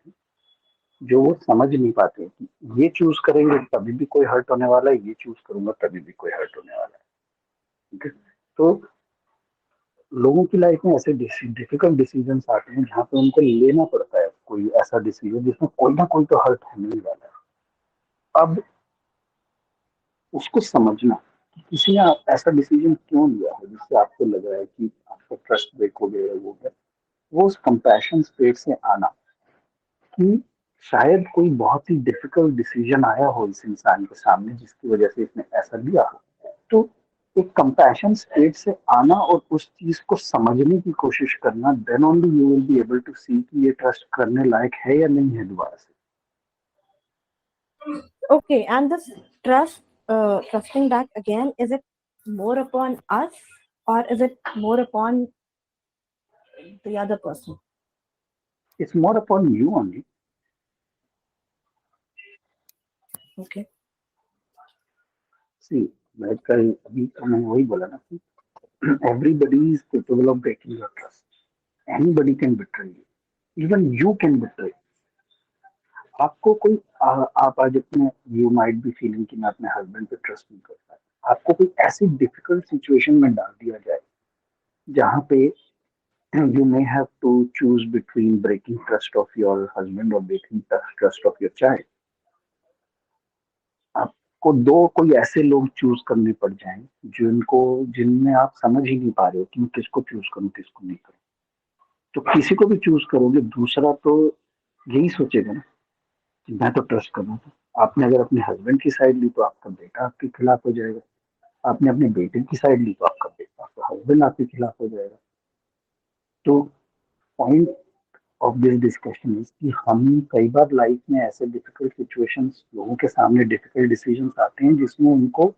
जो वो समझ नहीं पाते कि ये चूज करेंगे तभी भी कोई हर्ट होने वाला है, ये चूज करूंगा तभी भी कोई हर्ट होने वाला है. ठीक है? तो लोगों की लाइफ में ऐसे डिफिकल्ट डिसीजंस आते हैं जहाँ पे उनको लेना पड़ता है कोई ऐसा डिसीजन जिसमें कोई ना कोई तो हर्ट होने वाला है. अब उसको समझना कि किसी ने ऐसा डिसीजन क्यों लिया है जिससे आपको लग रहा है कि आपका ट्रस्ट ब्रेक हो गया, वो उस कंपैशन स्टेट से आना कि शायद कोई बहुत ही डिफिकल्ट डिसीजन आया हो इस इंसान के सामने जिसकी वजह से इसने ऐसा लिया हो. तो एक कंपैशन स्टेट से आना और उस चीज को समझने की कोशिश करना, then only you will be able to see कि ये ट्रस्ट करने लायक है या नहीं है दोबारा से. Okay, and this trusting back again, is it more upon us or is it more upon the other person? It's more upon you only. Okay. See, like अभी तो मैं वही बोला ना कि everybody is capable of breaking your trust. Anybody can betray you. Even you can betray. आपको कोई आप आज अपने यू माइट बी फीलिंग कि मैं अपने हस्बैंड पे ट्रस्ट नहीं कर पाया. आपको कोई ऐसी डिफिकल्ट सिचुएशन में डाल दिया जाए जहाँ पे you may have to choose between breaking trust of your husband और breaking trust of your child. आपको कोई ऐसे लोग चूज करने पड़ जाएं जिनमें आप समझ ही नहीं पा रहे हो कि मैं किसको चूज करूं किसको नहीं करूं. तो किसी को भी चूज करोगे, दूसरा तो यही सोचेगा ना कि मैं तो ट्रस्ट कर रहा था. आपने अगर अपने हस्बैंड की साइड ली तो आपका बेटा आपके खिलाफ हो जाएगा. आपने अपने बेटे की साइड ली तो आपका हस्बैंड आपके खिलाफ हो जाएगा. तो point of this discussion is कि हम कई बार लाइफ में ऐसे डिफिकल्ट सिचुएशंस, लोगों के सामने डिफिकल्ट डिसीजंस आते हैं जिसमें उनको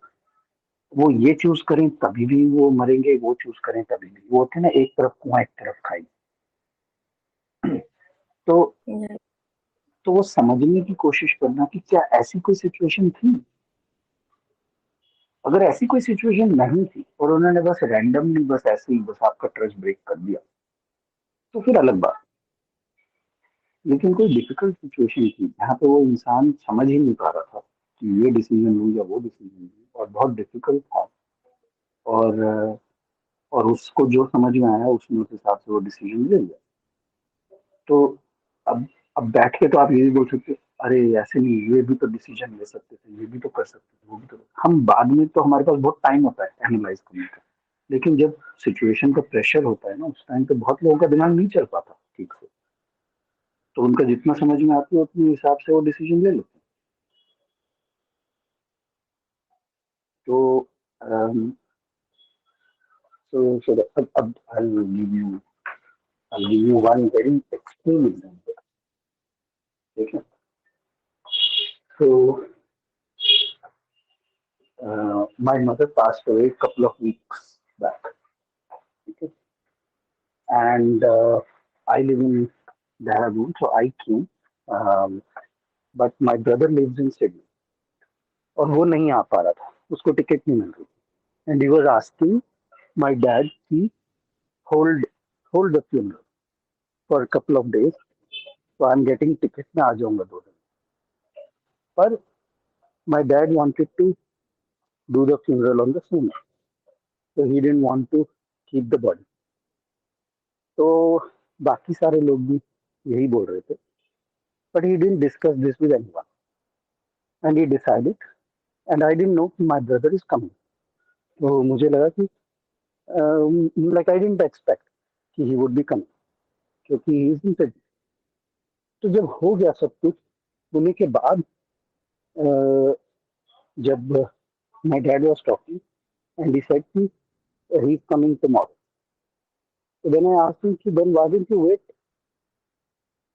वो ये चूज करें तभी भी वो मरेंगे, वो चूज करें तभी भी वो होते हैं ना, एक तरफ कुआं एक तरफ खाई. तो तो वो समझने की कोशिश करना कि क्या ऐसी कोई सिचुएशन थी. अगर ऐसी कोई सिचुएशन नहीं थी और उन्होंने बस रैंडमली बस ऐसे ही बस आपका ट्रस्ट ब्रेक कर दिया तो फिर अलग बात. लेकिन कोई डिफिकल्ट सिचुएशन थी जहाँ पे वो इंसान समझ ही नहीं पा रहा था कि ये डिसीजन लूँ या वो डिसीजन लूँ, और बहुत डिफिकल्ट था। और और उसको जो समझ में आया उसने उस हिसाब से वो डिसीजन ले लिया। तो अब बैठ के तो आप ये भी बोल सकते हो, अरे ऐसे नहीं, ये भी तो डिसीजन ले सकते थे, ये भी तो कर सकते थे, वो भी तो। हम बाद में तो हमारे पास बहुत टाइम होता है एनालाइज करने का, लेकिन जब सिचुएशन का प्रेशर होता है ना, उस टाइम पे बहुत लोगों का दिमाग नहीं चल पाता ठीक से, तो उनका जितना समझ में आती है उतने हिसाब से वो डिसीजन ले लेते हैं। तो अब I'll give you one very extreme example. ठीक है, so my mother passed away a couple of weeks back. Okay? And I live in Dehradun, so I came. But my brother lives in Sydney. और वो नहीं आ पा रहा था, उसको ticket नहीं मिल रही थी. And he was asking my dad to hold the funeral for a couple of days. So I'm getting ticket, मैं आ जाऊंगा 2 दिन. पर my dad wanted to do the funeral on the same day. So he didn't want to keep the body. तो बाकी सारे लोग भी यही बोल रहे थे, but he didn't discuss this with anyone. And he decided, and I didn't know my brother is coming. तो मुझे लगा कि like I didn't expect कि he would be coming, क्योंकि he is in Sydney. तो जब हो गया सब कुछ होने के बाद, जब my dad was talking and he said कि he is coming tomorrow. So then I asked him कि then why didn't you wait?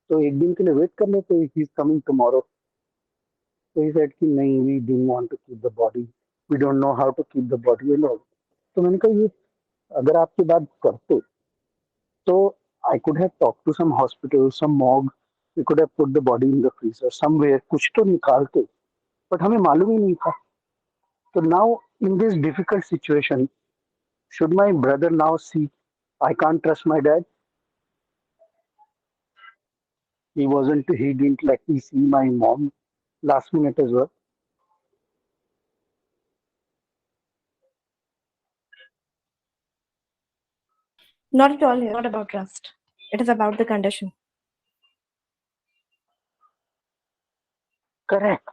तो एक दिन के लिए वेट कर लेते, he is coming tomorrow. So he said कि नहीं, we didn't want to keep the body, we don't know how to keep the body and all. तो मैंने कहा ये अगर आपकी बात करते तो I could have talked to some hospital, some morgue, we could have put the body in the freezer somewhere, कुछ तो निकालते, but हमें मालूम ही नहीं था. So now in this difficult situation, should my brother now see I can't trust my dad? He didn't let me see my mom last minute as well. Not at all here. Not about trust. It is about the condition. Correct.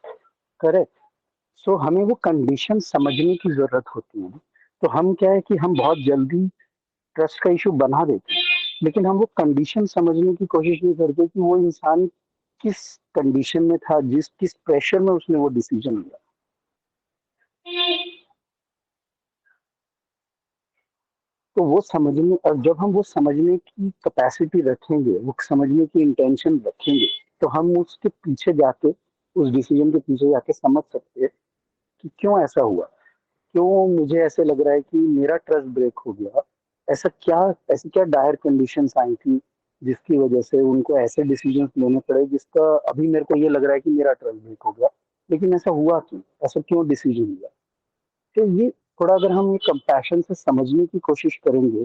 So हमें वो condition समझने की जरूरत होती है. तो हम क्या है कि हम बहुत जल्दी ट्रस्ट का इशू बना देते हैं, लेकिन हम वो कंडीशन समझने की कोशिश नहीं करते कि वो इंसान किस कंडीशन में था, किस प्रेशर में उसने वो डिसीजन लिया. तो वो समझने, और जब हम वो समझने की कैपेसिटी रखेंगे, वो समझने की इंटेंशन रखेंगे, तो हम उसके पीछे जाके, उस डिसीजन के पीछे जाके समझ सकते हैं कि क्यों ऐसा हुआ, क्यों मुझे ऐसे लग रहा है कि मेरा ट्रस्ट ब्रेक हो गया, ऐसी क्या डायर कंडीशंस आई थी जिसकी वजह से उनको ऐसे डिसीजंस लेने पड़े जिसका अभी मेरे को ये लग रहा है कि मेरा ट्रस्ट ब्रेक हो गया, लेकिन ऐसा हुआ क्यों, ऐसा क्यों डिसीजन लिया. तो ये थोड़ा अगर हम ये कंपैशन से समझने की कोशिश करेंगे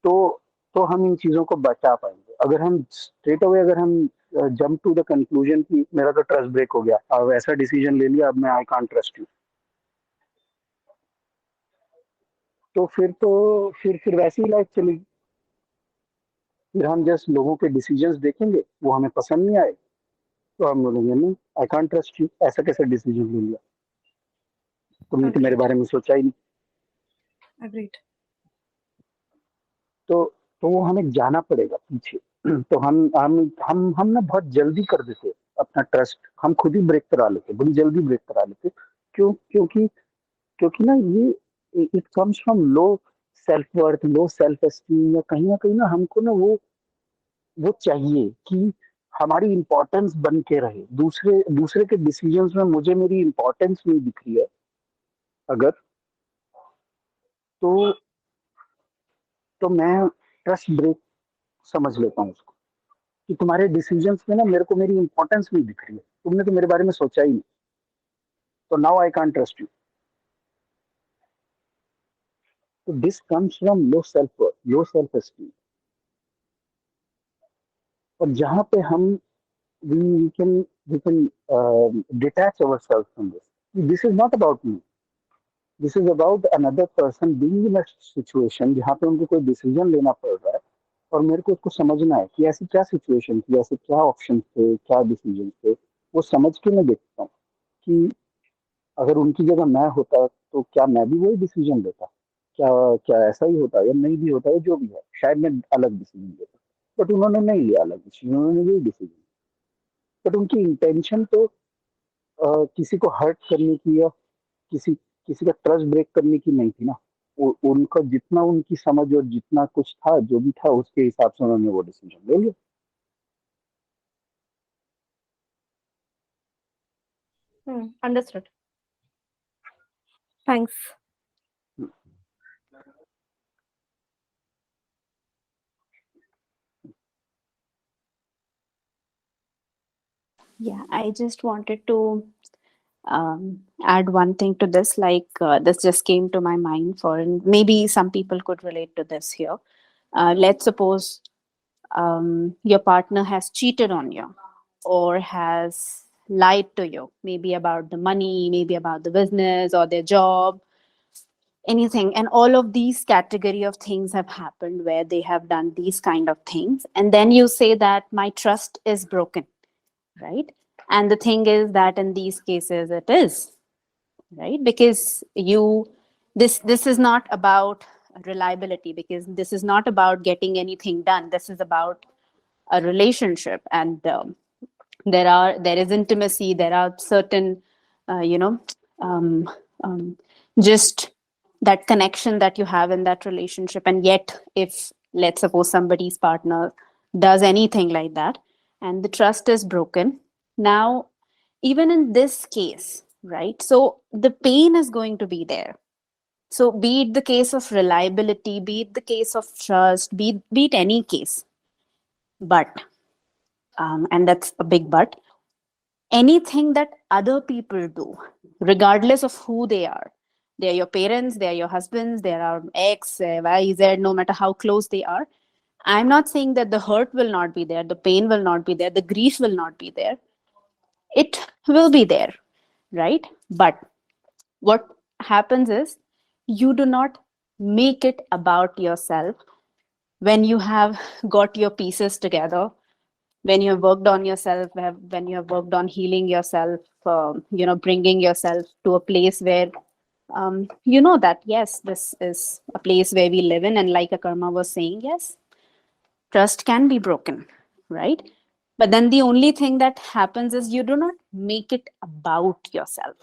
तो हम इन चीजों को बचा पाएंगे. अगर हम स्ट्रेट अवे अगर हम जंप टू द कंक्लूजन कि मेरा तो ट्रस्ट ब्रेक हो गया, अब ऐसा डिसीजन ले लिया, अब मैं आई कांट ट्रस्ट यू, तो फिर वैसी ही लाइफ चलेगी. फिर हम जस्ट लोगों के डिसीजंस देखेंगे, वो हमें पसंद नहीं आए तो हम बोलेंगे नहीं, आई कांट ट्रस्ट यू, ऐसा कैसा डिसीजन ले लिया, तुमने तो मेरे बारे में सोचा ही नहीं. Agreed. तो वो हमें जाना पड़ेगा पीछे. तो हम ना बहुत जल्दी कर देते अपना ट्रस्ट, हम खुद ही ब्रेक करा लेते, बड़ी जल्दी ब्रेक करा लेते. क्योंकि ना ये it comes from low self worth, low self esteem, या कहीं ना हमको ना वो चाहिए कि हमारी इंपॉर्टेंस बन के रहे. दूसरे के डिसीजंस में मुझे मेरी इंपॉर्टेंस नहीं दिख रही है अगर, तो मैं ट्रस्ट ब्रेक समझ लेता हूँ उसको, कि तुम्हारे डिसीजंस में ना मेरे को मेरी इंपॉर्टेंस नहीं दिख रही है, तुमने तो मेरे बारे में सोचा ही नहीं, तो now I can't trust you. तो this comes from low self worth, low self esteem. और जहां पे हम we can detach ourselves from this. This is not about me. This is about another person being in a situation जहाँ पे उनको कोई decision लेना पड़ रहा है और मेरे को उसको समझना है कि ऐसी क्या सिचुएशन थी, ऐसे क्या ऑप्शन थे, क्या डिसीजन थे। वो समझ के मैं देखता हूँ कि अगर उनकी जगह मैं होता तो क्या मैं भी वही डिसीजन लेता, क्या क्या ऐसा ही होता या नहीं भी होता, या जो भी है शायद मैं अलग डिसीजन लेता। बट उन्होंने नहीं लिया अलग डिसीजन, उन्होंने यही डिसीजन। बट उनकी इंटेंशन तो किसी को हर्ट करने की या किसी किसी का ट्रस्ट ब्रेक करने की नहीं थी ना। उनका जितना उनकी समझ और जितना कुछ था, जो भी था, उसके हिसाब से उन्होंने वो डिसीजन ले लिया। Understood. Thanks. Yeah, I just wanted to add one thing to this. Like this just came to my mind for, and maybe some people could relate to this here. Let's suppose your partner has cheated on you or has lied to you, maybe about the money, maybe about the business or their job, anything. And all of these category of things have happened where they have done these kind of things. And then you say that my trust is broken, right? And the thing is that in these cases it is, right? Because this is not about reliability, because this is not about getting anything done. This is about a relationship. And there is intimacy, there are certain you know um, um, just that connection that you have in that relationship. And yet if, let's suppose, somebody's partner does anything like that and the trust is broken, now even in this case, right, so the pain is going to be there. So be it the case of reliability, be it the case of trust, be it any case, but and that's a big but, anything that other people do, regardless of who they are, they're your parents, they're your husbands, they're our ex, Y, Z, no matter how close they are. I'm not saying that the hurt will not be there, the pain will not be there, the grief will not be there. It will be there, right? But what happens is you do not make it about yourself when you have got your pieces together, when you have worked on yourself, when you have worked on healing yourself, bringing yourself to a place where you know that yes, this is a place where we live in. And like Akarma was saying, yes, trust can be broken, right? But then the only thing that happens is you do not make it about yourself.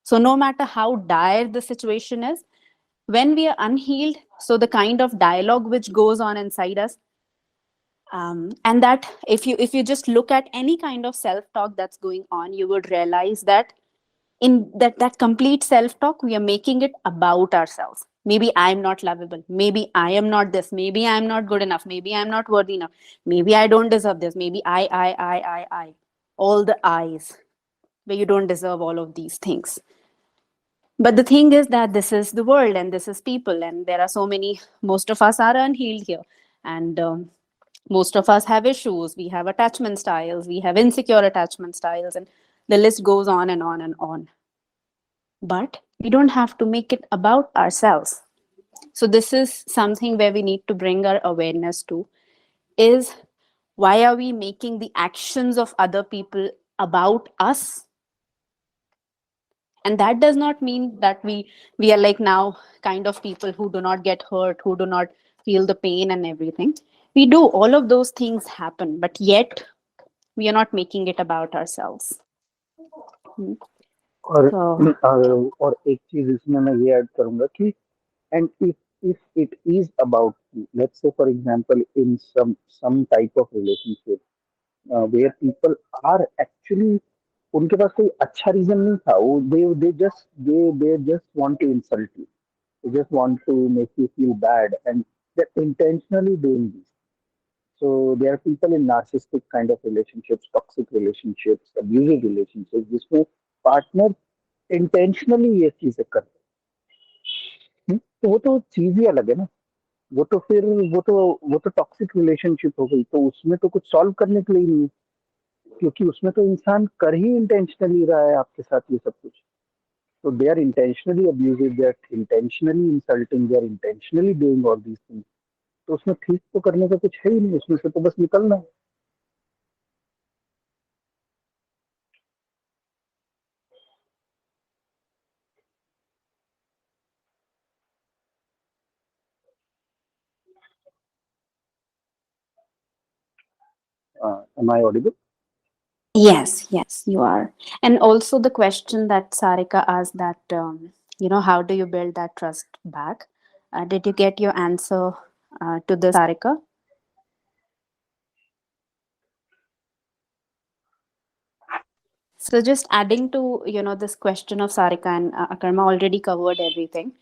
So no matter how dire the situation is, when we are unhealed, so the kind of dialogue which goes on inside us, and that if you just look at any kind of self talk that's going on, you would realize that in that complete self talk, we are making it about ourselves. Maybe I'm not lovable, maybe I am not this, maybe I'm not good enough, maybe I'm not worthy enough, maybe I don't deserve this, maybe I, all the I's, where you don't deserve all of these things. But the thing is that this is the world and this is people, and there are so many, most of us are unhealed here. And most of us have issues, we have attachment styles, we have insecure attachment styles, and the list goes on and on and on. But we don't have to make it about ourselves. So this is something where we need to bring our awareness to, is why are we making the actions of other people about us? And that does not mean that we are like now kind of people who do not get hurt, who do not feel the pain and everything. We do, all of those things happen, but yet we are not making it about ourselves. और So और एक चीज इसमें मैं ये add करूंगा कि and if it is about, let's say for example, in some type of relationship where people are actually, उनके पास कोई अच्छा रीजन नहीं था, वो they just want to insult you, they just want to make you feel bad, and they're intentionally doing this. So there are people in narcissistic kind of relationships, toxic relationships, abusive relationships, जिसमें partner intentionally ये चीजें करते हैं। तो वो तो चीज ही अलग है ना। वो तो फिर वो तो टॉक्सिक रिलेशनशिप हो गई, तो उसमें तो कुछ सॉल्व करने के लिए ही नहीं है। क्योंकि उसमें तो इंसान कर ही इंटेंशनली रहा है आपके साथ ये सब कुछ. So they are intentionally abusive, they are intentionally insulting, they are intentionally doing all these things. तो उसमें ठीक तो करने का कुछ है ही नहीं, उसमें से तो बस निकलना है. Am I audible? Yes, yes, you are. And also the question that Sarika asked that, how do you build that trust back? Did you get your answer to this, Sarika? So just adding to, this question of Sarika, and Akarma already covered everything.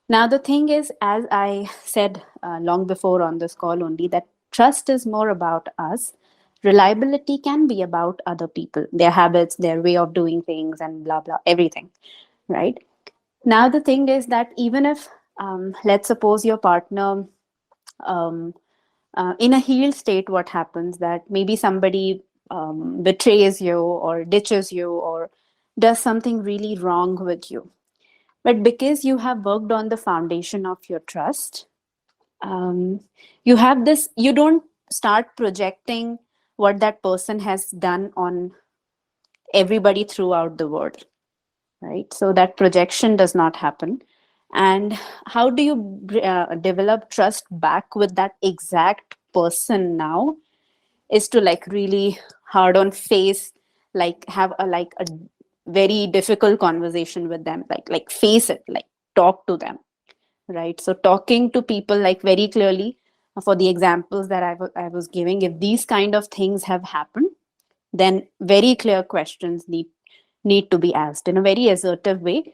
Now, the thing is, as I said long before on this call only, that trust is more about us. Reliability can be about other people, their habits, their way of doing things, and blah, blah, everything, right? Now, the thing is that even if, let's suppose your partner, um, in a healed state, what happens that maybe somebody betrays you or ditches you or does something really wrong with you. But because you have worked on the foundation of your trust, you have this, you don't start projecting what that person has done on everybody throughout the world, right? So that projection does not happen. And how do you develop trust back with that exact person now is to like really hard on face, like have a very difficult conversation with them, like face it, like talk to them, right? So talking to people like very clearly, for the examples that I was giving, if these kind of things have happened, then very clear questions need to be asked in a very assertive way.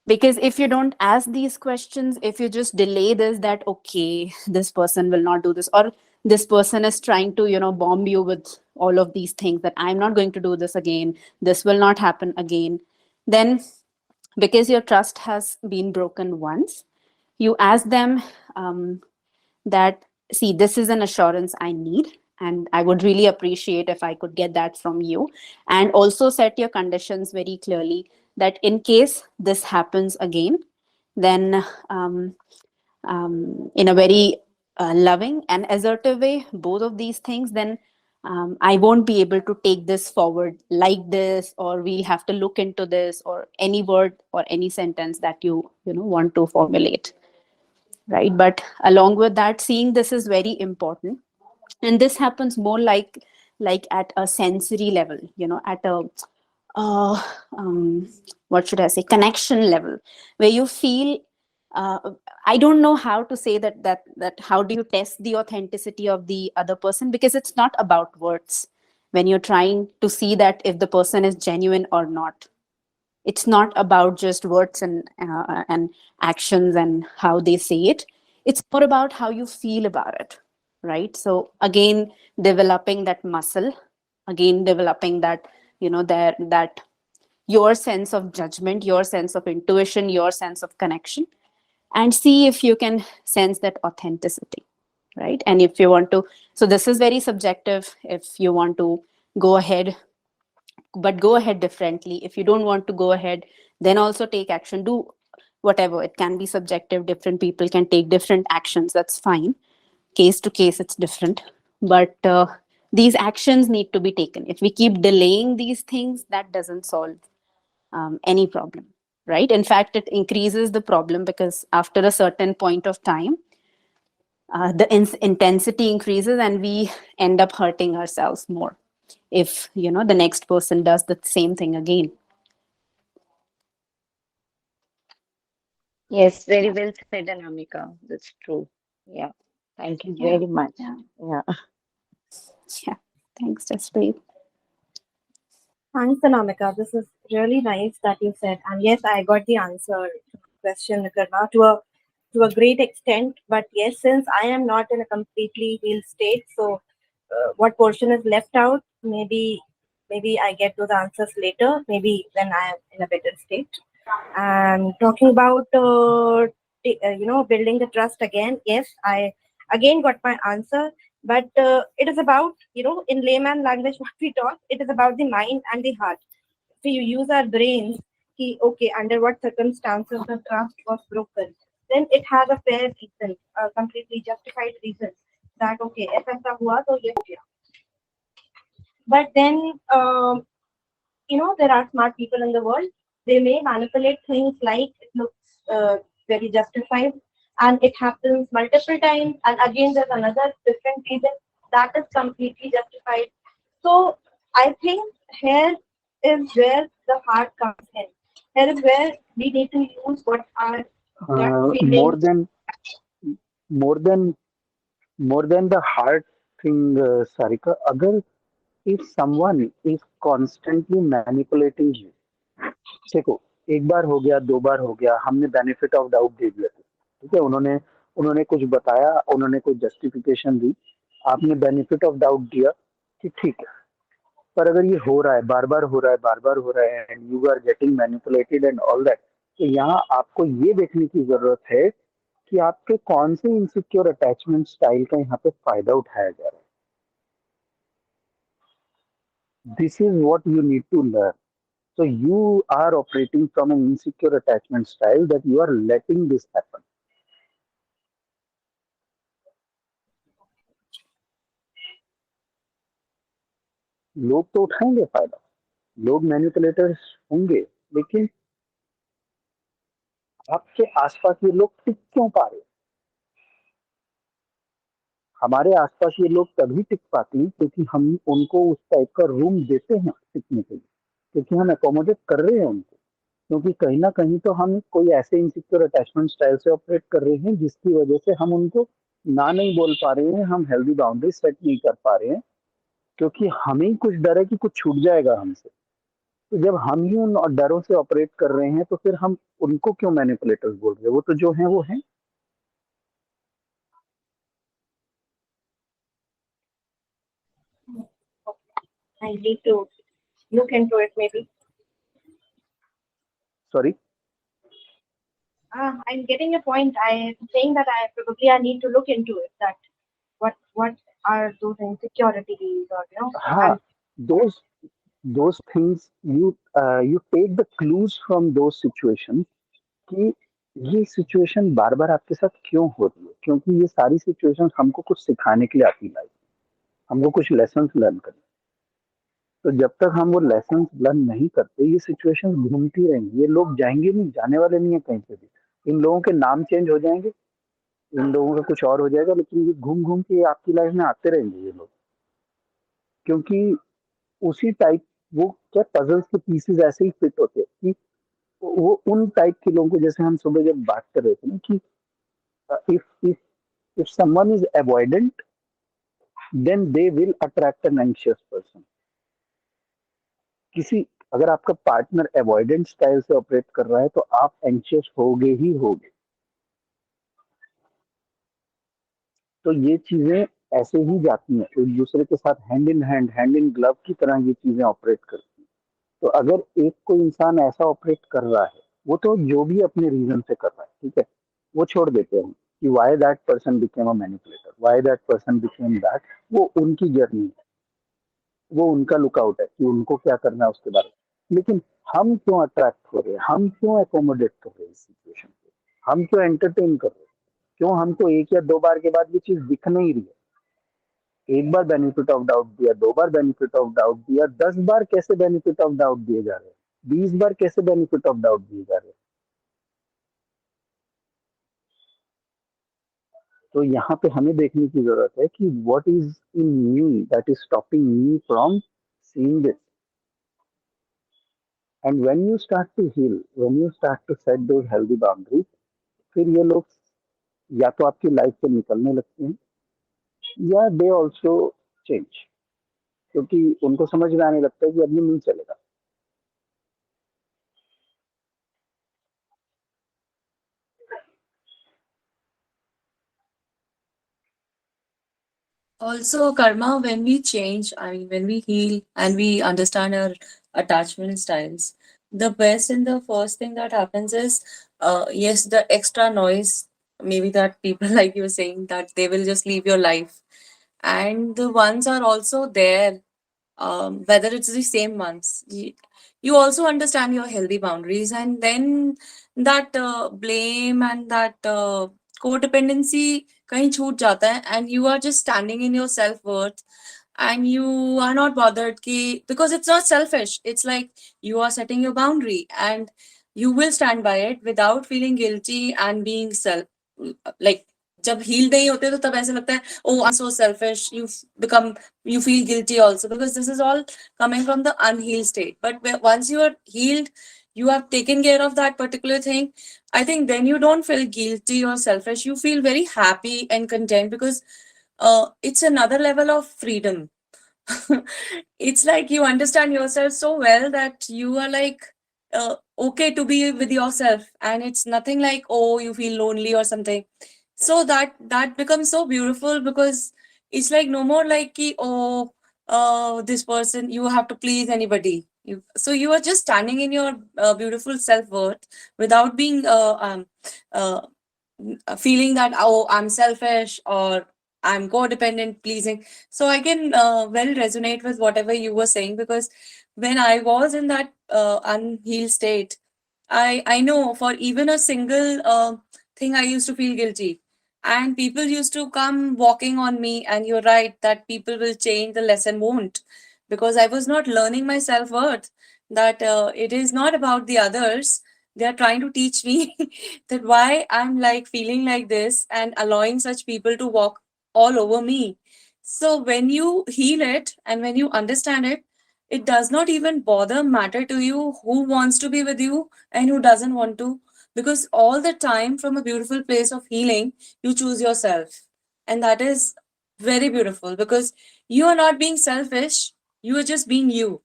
Because if you don't ask these questions, if you just delay this, that okay, this person will not do this, or this person is trying to bomb you with all of these things, that I'm not going to do this again, this will not happen again, then because your trust has been broken once, you ask them, that see, this is an assurance I need, and I would really appreciate if I could get that from you, and also set your conditions very clearly, that in case this happens again, then in a very loving and assertive way, both of these things, then I won't be able to take this forward like this, or we'll have to look into this, or any word or any sentence that you want to formulate, right? But along with that, seeing this is very important, and this happens more like at a sensory level, at a uh, um, what should I say, connection level, where you feel, uh, I don't know how to say that how do you test the authenticity of the other person, because it's not about words. When you're trying to see that if the person is genuine or not, it's not about just words and actions and how they say it. It's more about how you feel about it, right? So again, developing that muscle, again developing that, that your sense of judgment, your sense of intuition, your sense of connection, and see if you can sense that authenticity, right? And if you want to, so this is very subjective. If you want to go ahead, but go ahead differently. If you don't want to go ahead, then also take action. Do whatever. It can be subjective. Different people can take different actions. That's fine. Case to case, it's different. But these actions need to be taken. If we keep delaying these things, that doesn't solve any problem, right? In fact, it increases the problem, because after a certain point of time, the intensity increases and we end up hurting ourselves more if the next person does the same thing again. Yes, very well said, Anamika. That's true. Yeah. Thank you Yeah, very much. yeah, Yeah. yeah. Thanks, Jaspreet. Thanks, Anamika. This is really nice that you said. And yes, I got the answer to the question, Nikarna, to a great extent. But yes, since I am not in a completely healed state, so what portion is left out, maybe I get those answers later, maybe when I am in a better state. And talking about building the trust again, yes, I again got my answer. But it is about, in layman language, what we talk, it is about the mind and the heart. If you use our brains, okay, under what circumstances the trust was broken, then it has a fair reason, a completely justified reason that, okay, if ऐसा हुआ तो ये हो गया. But then, there are smart people in the world. They may manipulate things like it looks very justified, and it happens multiple times, and again there's another different reason that is completely justified. So I think here is where the heart comes in. Here is where we need to use what our gut more feelings. than more than more than the hard thing, Sarika, agar if someone is constantly manipulating you, देखो एक बार हो गया, दो बार हो गया, हमने benefit of doubt दे दिया, ठीक है, उन्होंने उन्होंने कुछ बताया, उन्होंने कुछ जस्टिफिकेशन दी, आपने बेनिफिट ऑफ डाउट दिया कि ठीक है, पर अगर ये हो रहा है, बार बार हो रहा है, बार बार हो रहा है, and you are getting manipulated and all that, तो यहाँ आपको ये देखने की जरूरत है कि आपके कौन से इनसिक्योर अटैचमेंट स्टाइल का यहाँ पे फायदा उठाया जा रहा है. This is what you need to learn. So you are operating from an insecure attachment style that you are letting this happen. लोग तो उठाएंगे फायदा, लोग मैनिपुलेटर्स होंगे, लेकिन आपके आसपास ये लोग टिक क्यों पा रहे हैं? हमारे आसपास ये लोग तभी टिक पाते हैं क्योंकि हम उनको उस टाइप का रूम देते हैं टिकने के लिए, क्योंकि हम एकोमोडेट कर रहे हैं उनको, क्योंकि कहीं ना कहीं तो हम कोई ऐसे इनसिक्योर अटैचमेंट स्टाइल से ऑपरेट कर रहे हैं जिसकी वजह से हम उनको ना नहीं बोल पा रहे हैं, हम हेल्दी बाउंड्री सेट नहीं कर पा रहे हैं, क्योंकि हमें ही कुछ डर है कि कुछ छूट जाएगा हमसे. तो जब हम ही उन डरों से ऑपरेट कर रहे हैं तो फिर हम उनको क्यों मैनिपुलेटर्स बोल रहे हैं? वो तो जो है वो है. I need to look into it maybe. Sorry, I'm getting a point. I'm saying that I need to look into it. That what are those insecurities, or हाँ, those things you take the clues from those situations कि ये situation बार बार आपके साथ क्यों हो रही है, क्योंकि ये सारी सिचुएशंस हमको कुछ सिखाने के लिए आती है लाइफ, हमको कुछ लेसन्स लर्न करने. तो जब तक हम वो लेसन्स लर्न नहीं करते, ये सिचुएशंस घूमती रहेंगी, ये लोग जाएंगे नहीं, जाने वाले नहीं है कहीं पे भी. इन लोगों के नाम चेंज हो जाएंगे, इन लोगों का कुछ और हो जाएगा, लेकिन ये घूम घूम के आपकी लाइफ में आते रहेंगे ये लोग, क्योंकि उसी टाइप वो क्या पजल्स के पीसेस ऐसे ही फिट होते हैं कि वो उन टाइप के लोगों को, जैसे हम सुबह जब बात कर रहे थे ना कि if if if someone is avoidant then they will attract an anxious person. किसी अगर आपका पार्टनर अवॉइडेंट स्टाइल से ऑपरेट कर रहा है तो आप एंग्शियस होगे ही होगे. तो ये चीजें ऐसे ही जाती हैं, एक दूसरे के साथ हैंड इन ग्लव की तरह ये चीजें ऑपरेट करती हैं. तो अगर एक कोई इंसान ऐसा ऑपरेट कर रहा है, वो तो जो भी अपने रीजन से कर रहा है, ठीक है, वो छोड़ देते हैं कि why that person became a manipulator, why that person became that, वो उनकी जर्नी है, वो उनका लुकआउट है कि उनको क्या करना है उसके बारे में. लेकिन हम क्यों अट्रैक्ट हो रहे हैं, हम क्यों एकोमोडेट कर रहे हैं इस सिचुएशन को, हम क्यों एंटरटेन कर रहे हैं, क्यों हमको एक या दो बार के बाद ये चीज दिख नहीं रही है? एक बार बेनिफिट ऑफ डाउट दिया, दो बार बेनिफिट ऑफ डाउट दिया, 10 बार कैसे बेनिफिट ऑफ डाउट दिए जा रहे हैं, 20 बार कैसे बेनिफिट ऑफ डाउट दिए जा रहे हैं? तो यहाँ पे हमें देखने की जरूरत है कि what is in me that is stopping me from seeing this. And when you start to heal, when you start to set those healthy boundaries, फिर ये लोग या तो आपकी लाइफ से निकलने लगते हैं या दे ऑल्सो चेंज, क्योंकि उनको समझ में आने लगता है कि अब ये नहीं चलेगा. Also, karma, when we change, I mean, when we heal and we understand our attachment styles, the best and the first thing that happens is, yes, the extra noise, maybe that people, like you were saying, that they will just leave your life. and the ones are also there, whether it's the same ones. You also understand your healthy boundaries, and then that blame and that codependency kahin chhoot jata hai, and you are just standing in your self-worth, and you are not bothered ki, because it's not selfish. It's like you are setting your boundary, and you will stand by it without feeling guilty and being self, like, जब heal नहीं होते तो तब ऐसे लगता है, oh, I'm so selfish. Become, you feel guilty also, because this is all coming from the unhealed state. But once you are healed, you have taken care of that particular thing, I think then you don't feel guilty or selfish. You feel very happy and content, because it's another level of freedom. It's like you understand yourself so well that you are like okay to be with yourself, and it's nothing like, oh, you feel lonely or something. So that becomes so beautiful, because it's like no more like ki, oh, this person, you have to please anybody. So you are just standing in your beautiful self-worth without being uh, feeling that, oh, I'm selfish or I'm codependent pleasing. So I can well resonate with whatever you were saying, because when I was in that unhealed state, I know for even a single thing I used to feel guilty, and people used to come walking on me. And you're right that people will change, the lesson won't, because I was not learning my self-worth, that it is not about the others. They are trying to teach me that why I'm like feeling like this and allowing such people to walk all over me. So when you heal it and when you understand it, it does not even bother matter to you who wants to be with you and who doesn't want to, because all the time from a beautiful place of healing, you choose yourself. And that is very beautiful, because you are not being selfish, you are just being you.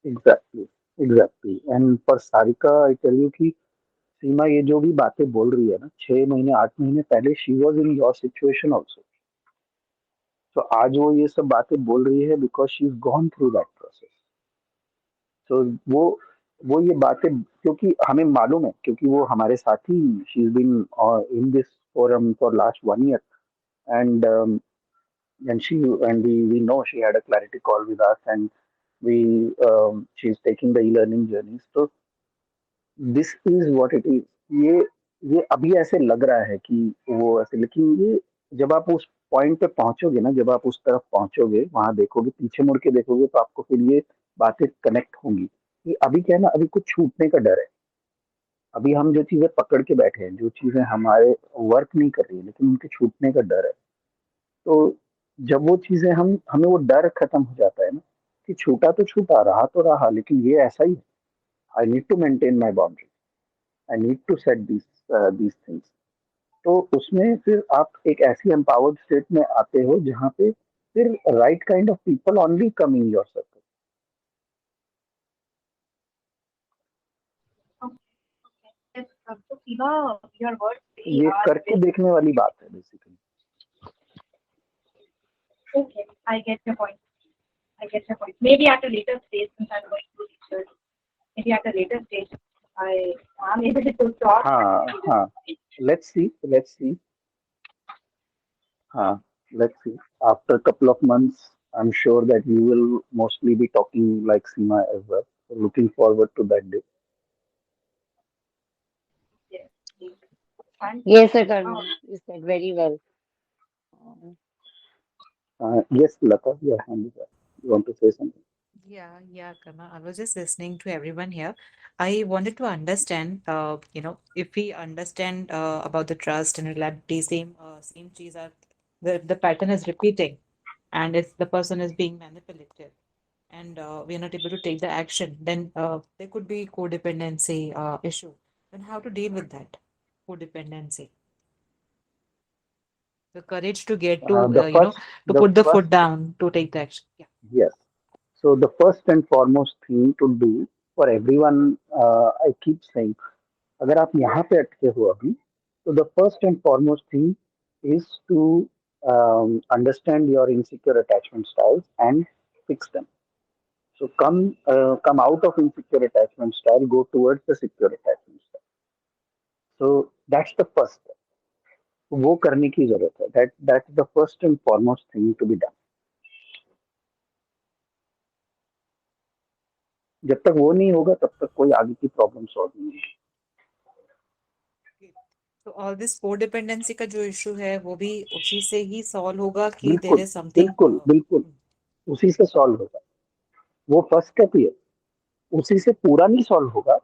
Exactly, exactly. And for Sarika I tell you कि सीमा ये जो भी बातें बोल रही है ना, 6 महीने 8 महीने पहले she was in your situation also. तो आज वो ये सब बातें बोल रही है because she is gone through that process. तो वो ये बातें, क्योंकि हमें मालूम है, क्योंकि वो हमारे साथ ही, she is been in this forum for last 1 year, and and she and we know she had a clarity call with us, and we she's taking the e-learning journey. So this is what it is. ये अभी ऐसे लग रहा है कि वो ऐसे, लेकिन ये जब आप उस पॉइंट पे पहुंचोगे ना, जब आप उस तरफ पहुंचोगे, वहां देखोगे, पीछे मुड़ के देखोगे, तो आपको फिर ये बातें कनेक्ट होंगी। कि अभी क्या है ना, अभी कुछ छूटने का डर है। अभी हम जो चीजें पकड़ के बैठे हैं, जो चीजें हमारे वर्क नहीं कर रही है, लेकिन उनके छूटने का डर है। तो जब वो चीजें हमें वो डर खत्म हो जाता है ना, कि छूटा तो छूटा, रहा तो रहा, लेकिन ये ऐसा ही है। I need to maintain my boundary, I need to set these things. तो उसमें फिर आप एक ऐसी एम्पावर्ड स्टेट में आते हो जहाँ पे फिर right kind of people only come in your circle. ये करके देखने वाली बात है basically. Okay, I get your point. I get your point. Maybe at a later stage, since I'm going to research, maybe at a later stage, I am able to talk. हाँ, let's see. हाँ, let's see. After a couple of months, I'm sure that you will mostly be talking like Seema as well. So looking forward to that day. Yes. Yes, Akarna, you said very well. Yes, Lata, your hand is up. You want to say something? Yeah, Karma. I was just listening to everyone here. I wanted to understand, if we understand about the trust and reliability, same cheese are the pattern is repeating, and if the person is being manipulative, and we are not able to take the action, then there could be codependency issue. Then how to deal with that codependency? The courage to get to, The first, to the put the first, foot down to take the action. Yeah. yes. So the first and foremost thing to do for everyone, I keep saying, अगर आप यहाँ पे अटके हो अभी, तो the first and foremost thing is to understand your insecure attachment styles and fix them. So come out of insecure attachment style, go towards the secure attachment style. So that's the first step. वो करने की जरूरत है. That's the first and foremost thing to be done. जब तक वो नहीं होगा तब तक कोई आगे की प्रॉब्लम सॉल्व नहीं होगी. तो ऑल दिस कोडिपेंडेंसी का जो इशू है वो भी उसी से ही सॉल्व होगा कि देयर बिल्कुल इज समथिंग? बिल्कुल उसी से सॉल्व होगा. वो फर्स्ट स्टेप ही है. उसी से पूरा नहीं सॉल्व होगा,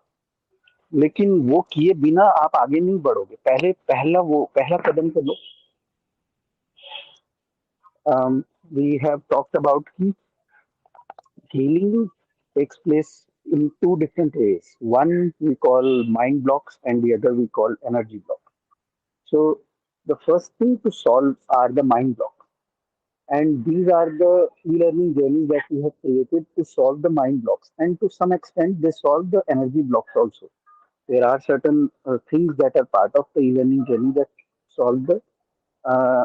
लेकिन वो किए बिना आप आगे नहीं बढ़ोगे. पहला कदम तो लो. We have talked about healing takes place in two different ways. One we call mind blocks and the other we call energy block. So the first thing to solve are the mind blocks. And these are the e-learning journeys that we have created to solve the mind blocks. And to some extent, they solve the energy blocks also. There are certain things that are part of the e-learning journey that solve the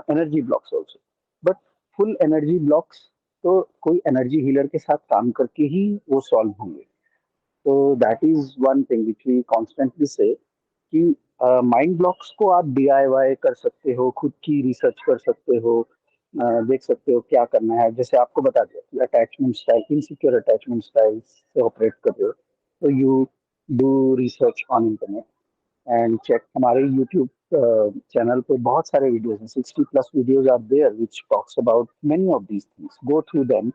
energy blocks also. But full energy blocks तो कोई energy healer के साथ काम करके ही वो solve होंगे. तो that is one thing which we constantly say कि माइंड ब्लॉक्स को आप DIY कर सकते हो, खुद की रिसर्च कर सकते हो, देख सकते हो क्या करना है. जैसे आपको बता दिया कि attachment style, insecure attachment style से ऑपरेट कर रहे हो, तो you do research on internet and check. हमारे यूट्यूब चैनल पे बहुत सारे वीडियोस हैं. 60+ videos are there which talks about many of these things. Go through them,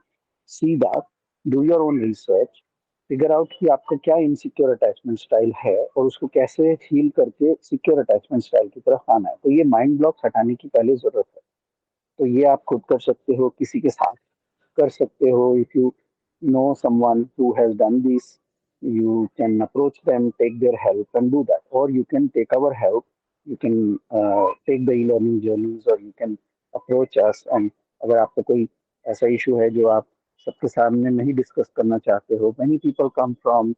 see that, do your own research, figure out कि आपका क्या insecure attachment style है और उसको कैसे हील करके सिक्योर अटैचमेंट स्टाइल की तरफ आना है. तो ये माइंड ब्लॉक हटाने की पहले जरूरत है. तो ये आप खुद कर सकते हो, किसी के साथ कर सकते हो. If you know someone who has done this, you can approach them, take their help and do that, or you can take our help. You can take the e-learning journeys, or you can approach us. And अगर आपको कोई ऐसा issue है जो आप सबके सामने नहीं डिस्कस करना चाहते हो, many people come from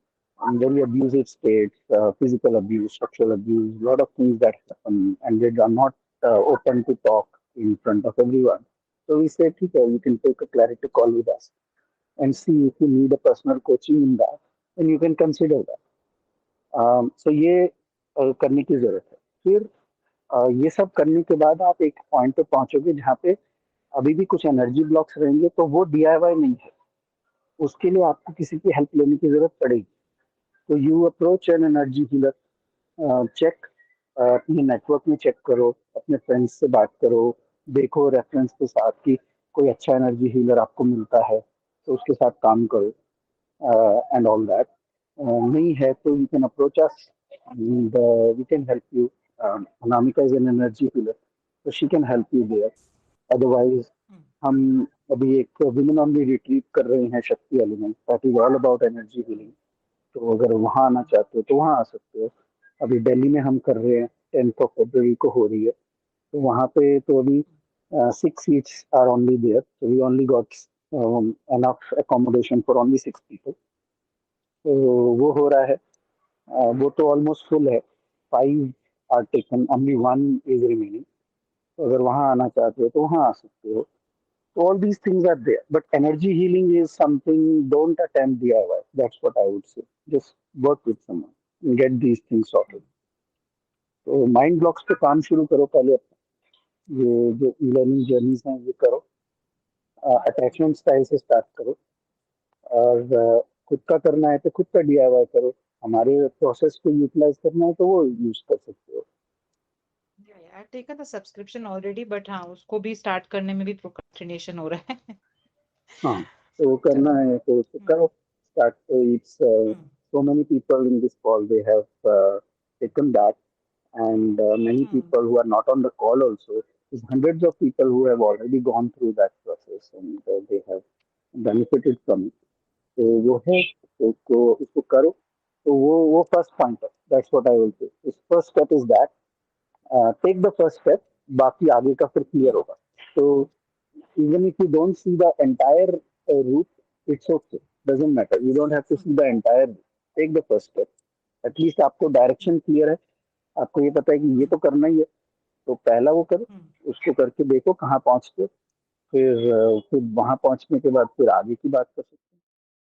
very abusive states, physical abuse, sexual abuse, lot of things that happen, and they are not open to talk in front of everyone. So we say, okay, you can take a clarity call with us and see if you need a personal coaching in that, then you can consider that. So ये करने की जरूरत है. फिर ये सब करने के बाद आप एक पॉइंट पे पहुंचोगे जहाँ पे अभी भी कुछ एनर्जी ब्लॉक्स रहेंगे. तो वो DIY नहीं है, उसके लिए आपको किसी की हेल्प लेने की जरूरत पड़ेगी. तो you approach an energy healer. Check, अपने नेटवर्क में चेक करो, अपने फ्रेंड्स से बात करो, देखो रेफरेंस के साथ कि कोई अच्छा एनर्जी हीलर आपको मिलता है तो उसके साथ काम करो, एंड ऑल दैट. नहीं है तो you can approach us and we can help you. Anamika is an energy healer, so she can help you there. Otherwise, हम अभी एक women only retreat कर रहे हैं शक्ति element, that is all about energy healing. तो अगर वहाँ आना चाहते हो तो वहाँ आ सकते हो. अभी दिल्ली में हम कर रहे हैं, 10th of February को हो रही है. तो वहाँ पे तो अभी 6 seats are only there, so we only got enough accommodation for only 6 people. तो वो हो रहा है. वो तो ऑलमोस्ट फुल है. 5 are taken, only 1 is remaining. तो अगर वहाँ आना चाहते हो तो वहाँ आ सकते हो. So all these things are there, but energy healing is something. Don't attempt DIY. That's what I would say. Just work with someone and get these things sorted. तो माइंड ब्लॉक्स पे काम शुरू करो पहले. ये जो e-learning जर्नीज हैं ये करो. अटैचमेंट स्टाइल से स्टार्ट करो, और खुद का करना है तो खुद का DIY करो. हमारे प्रोसेस को यूटिलाइज करना है तो वो यूज कर सकते हो. I've taken the subscription already, but हाँ उसको भी स्टार्ट करने में भी प्रोक्रेस्टिनेशन हो रहा है. हाँ, तो वो करना है तो उसको करो, start. It's so many people in this call, they have taken that, and many people who are not on the call also. There's hundreds of people who have already gone through that process, and they have benefited from it. तो वो है, तो उसको करो. तो वो first point है. That's what I will say. First step is that. Take the first step, बाकी आगे का फिर क्लियर होगा. तो even if you don't see the entire route, it's okay, doesn't matter. You don't have to see the entire route. Take the first step. At least आपको direction clear है, आपको ये पता है कि ये तो करना ही है. तो पहला वो करो, उसको करके देखो कहाँ पहुंचते. फिर वहां पहुंचने के बाद फिर आगे की बात कर सकते.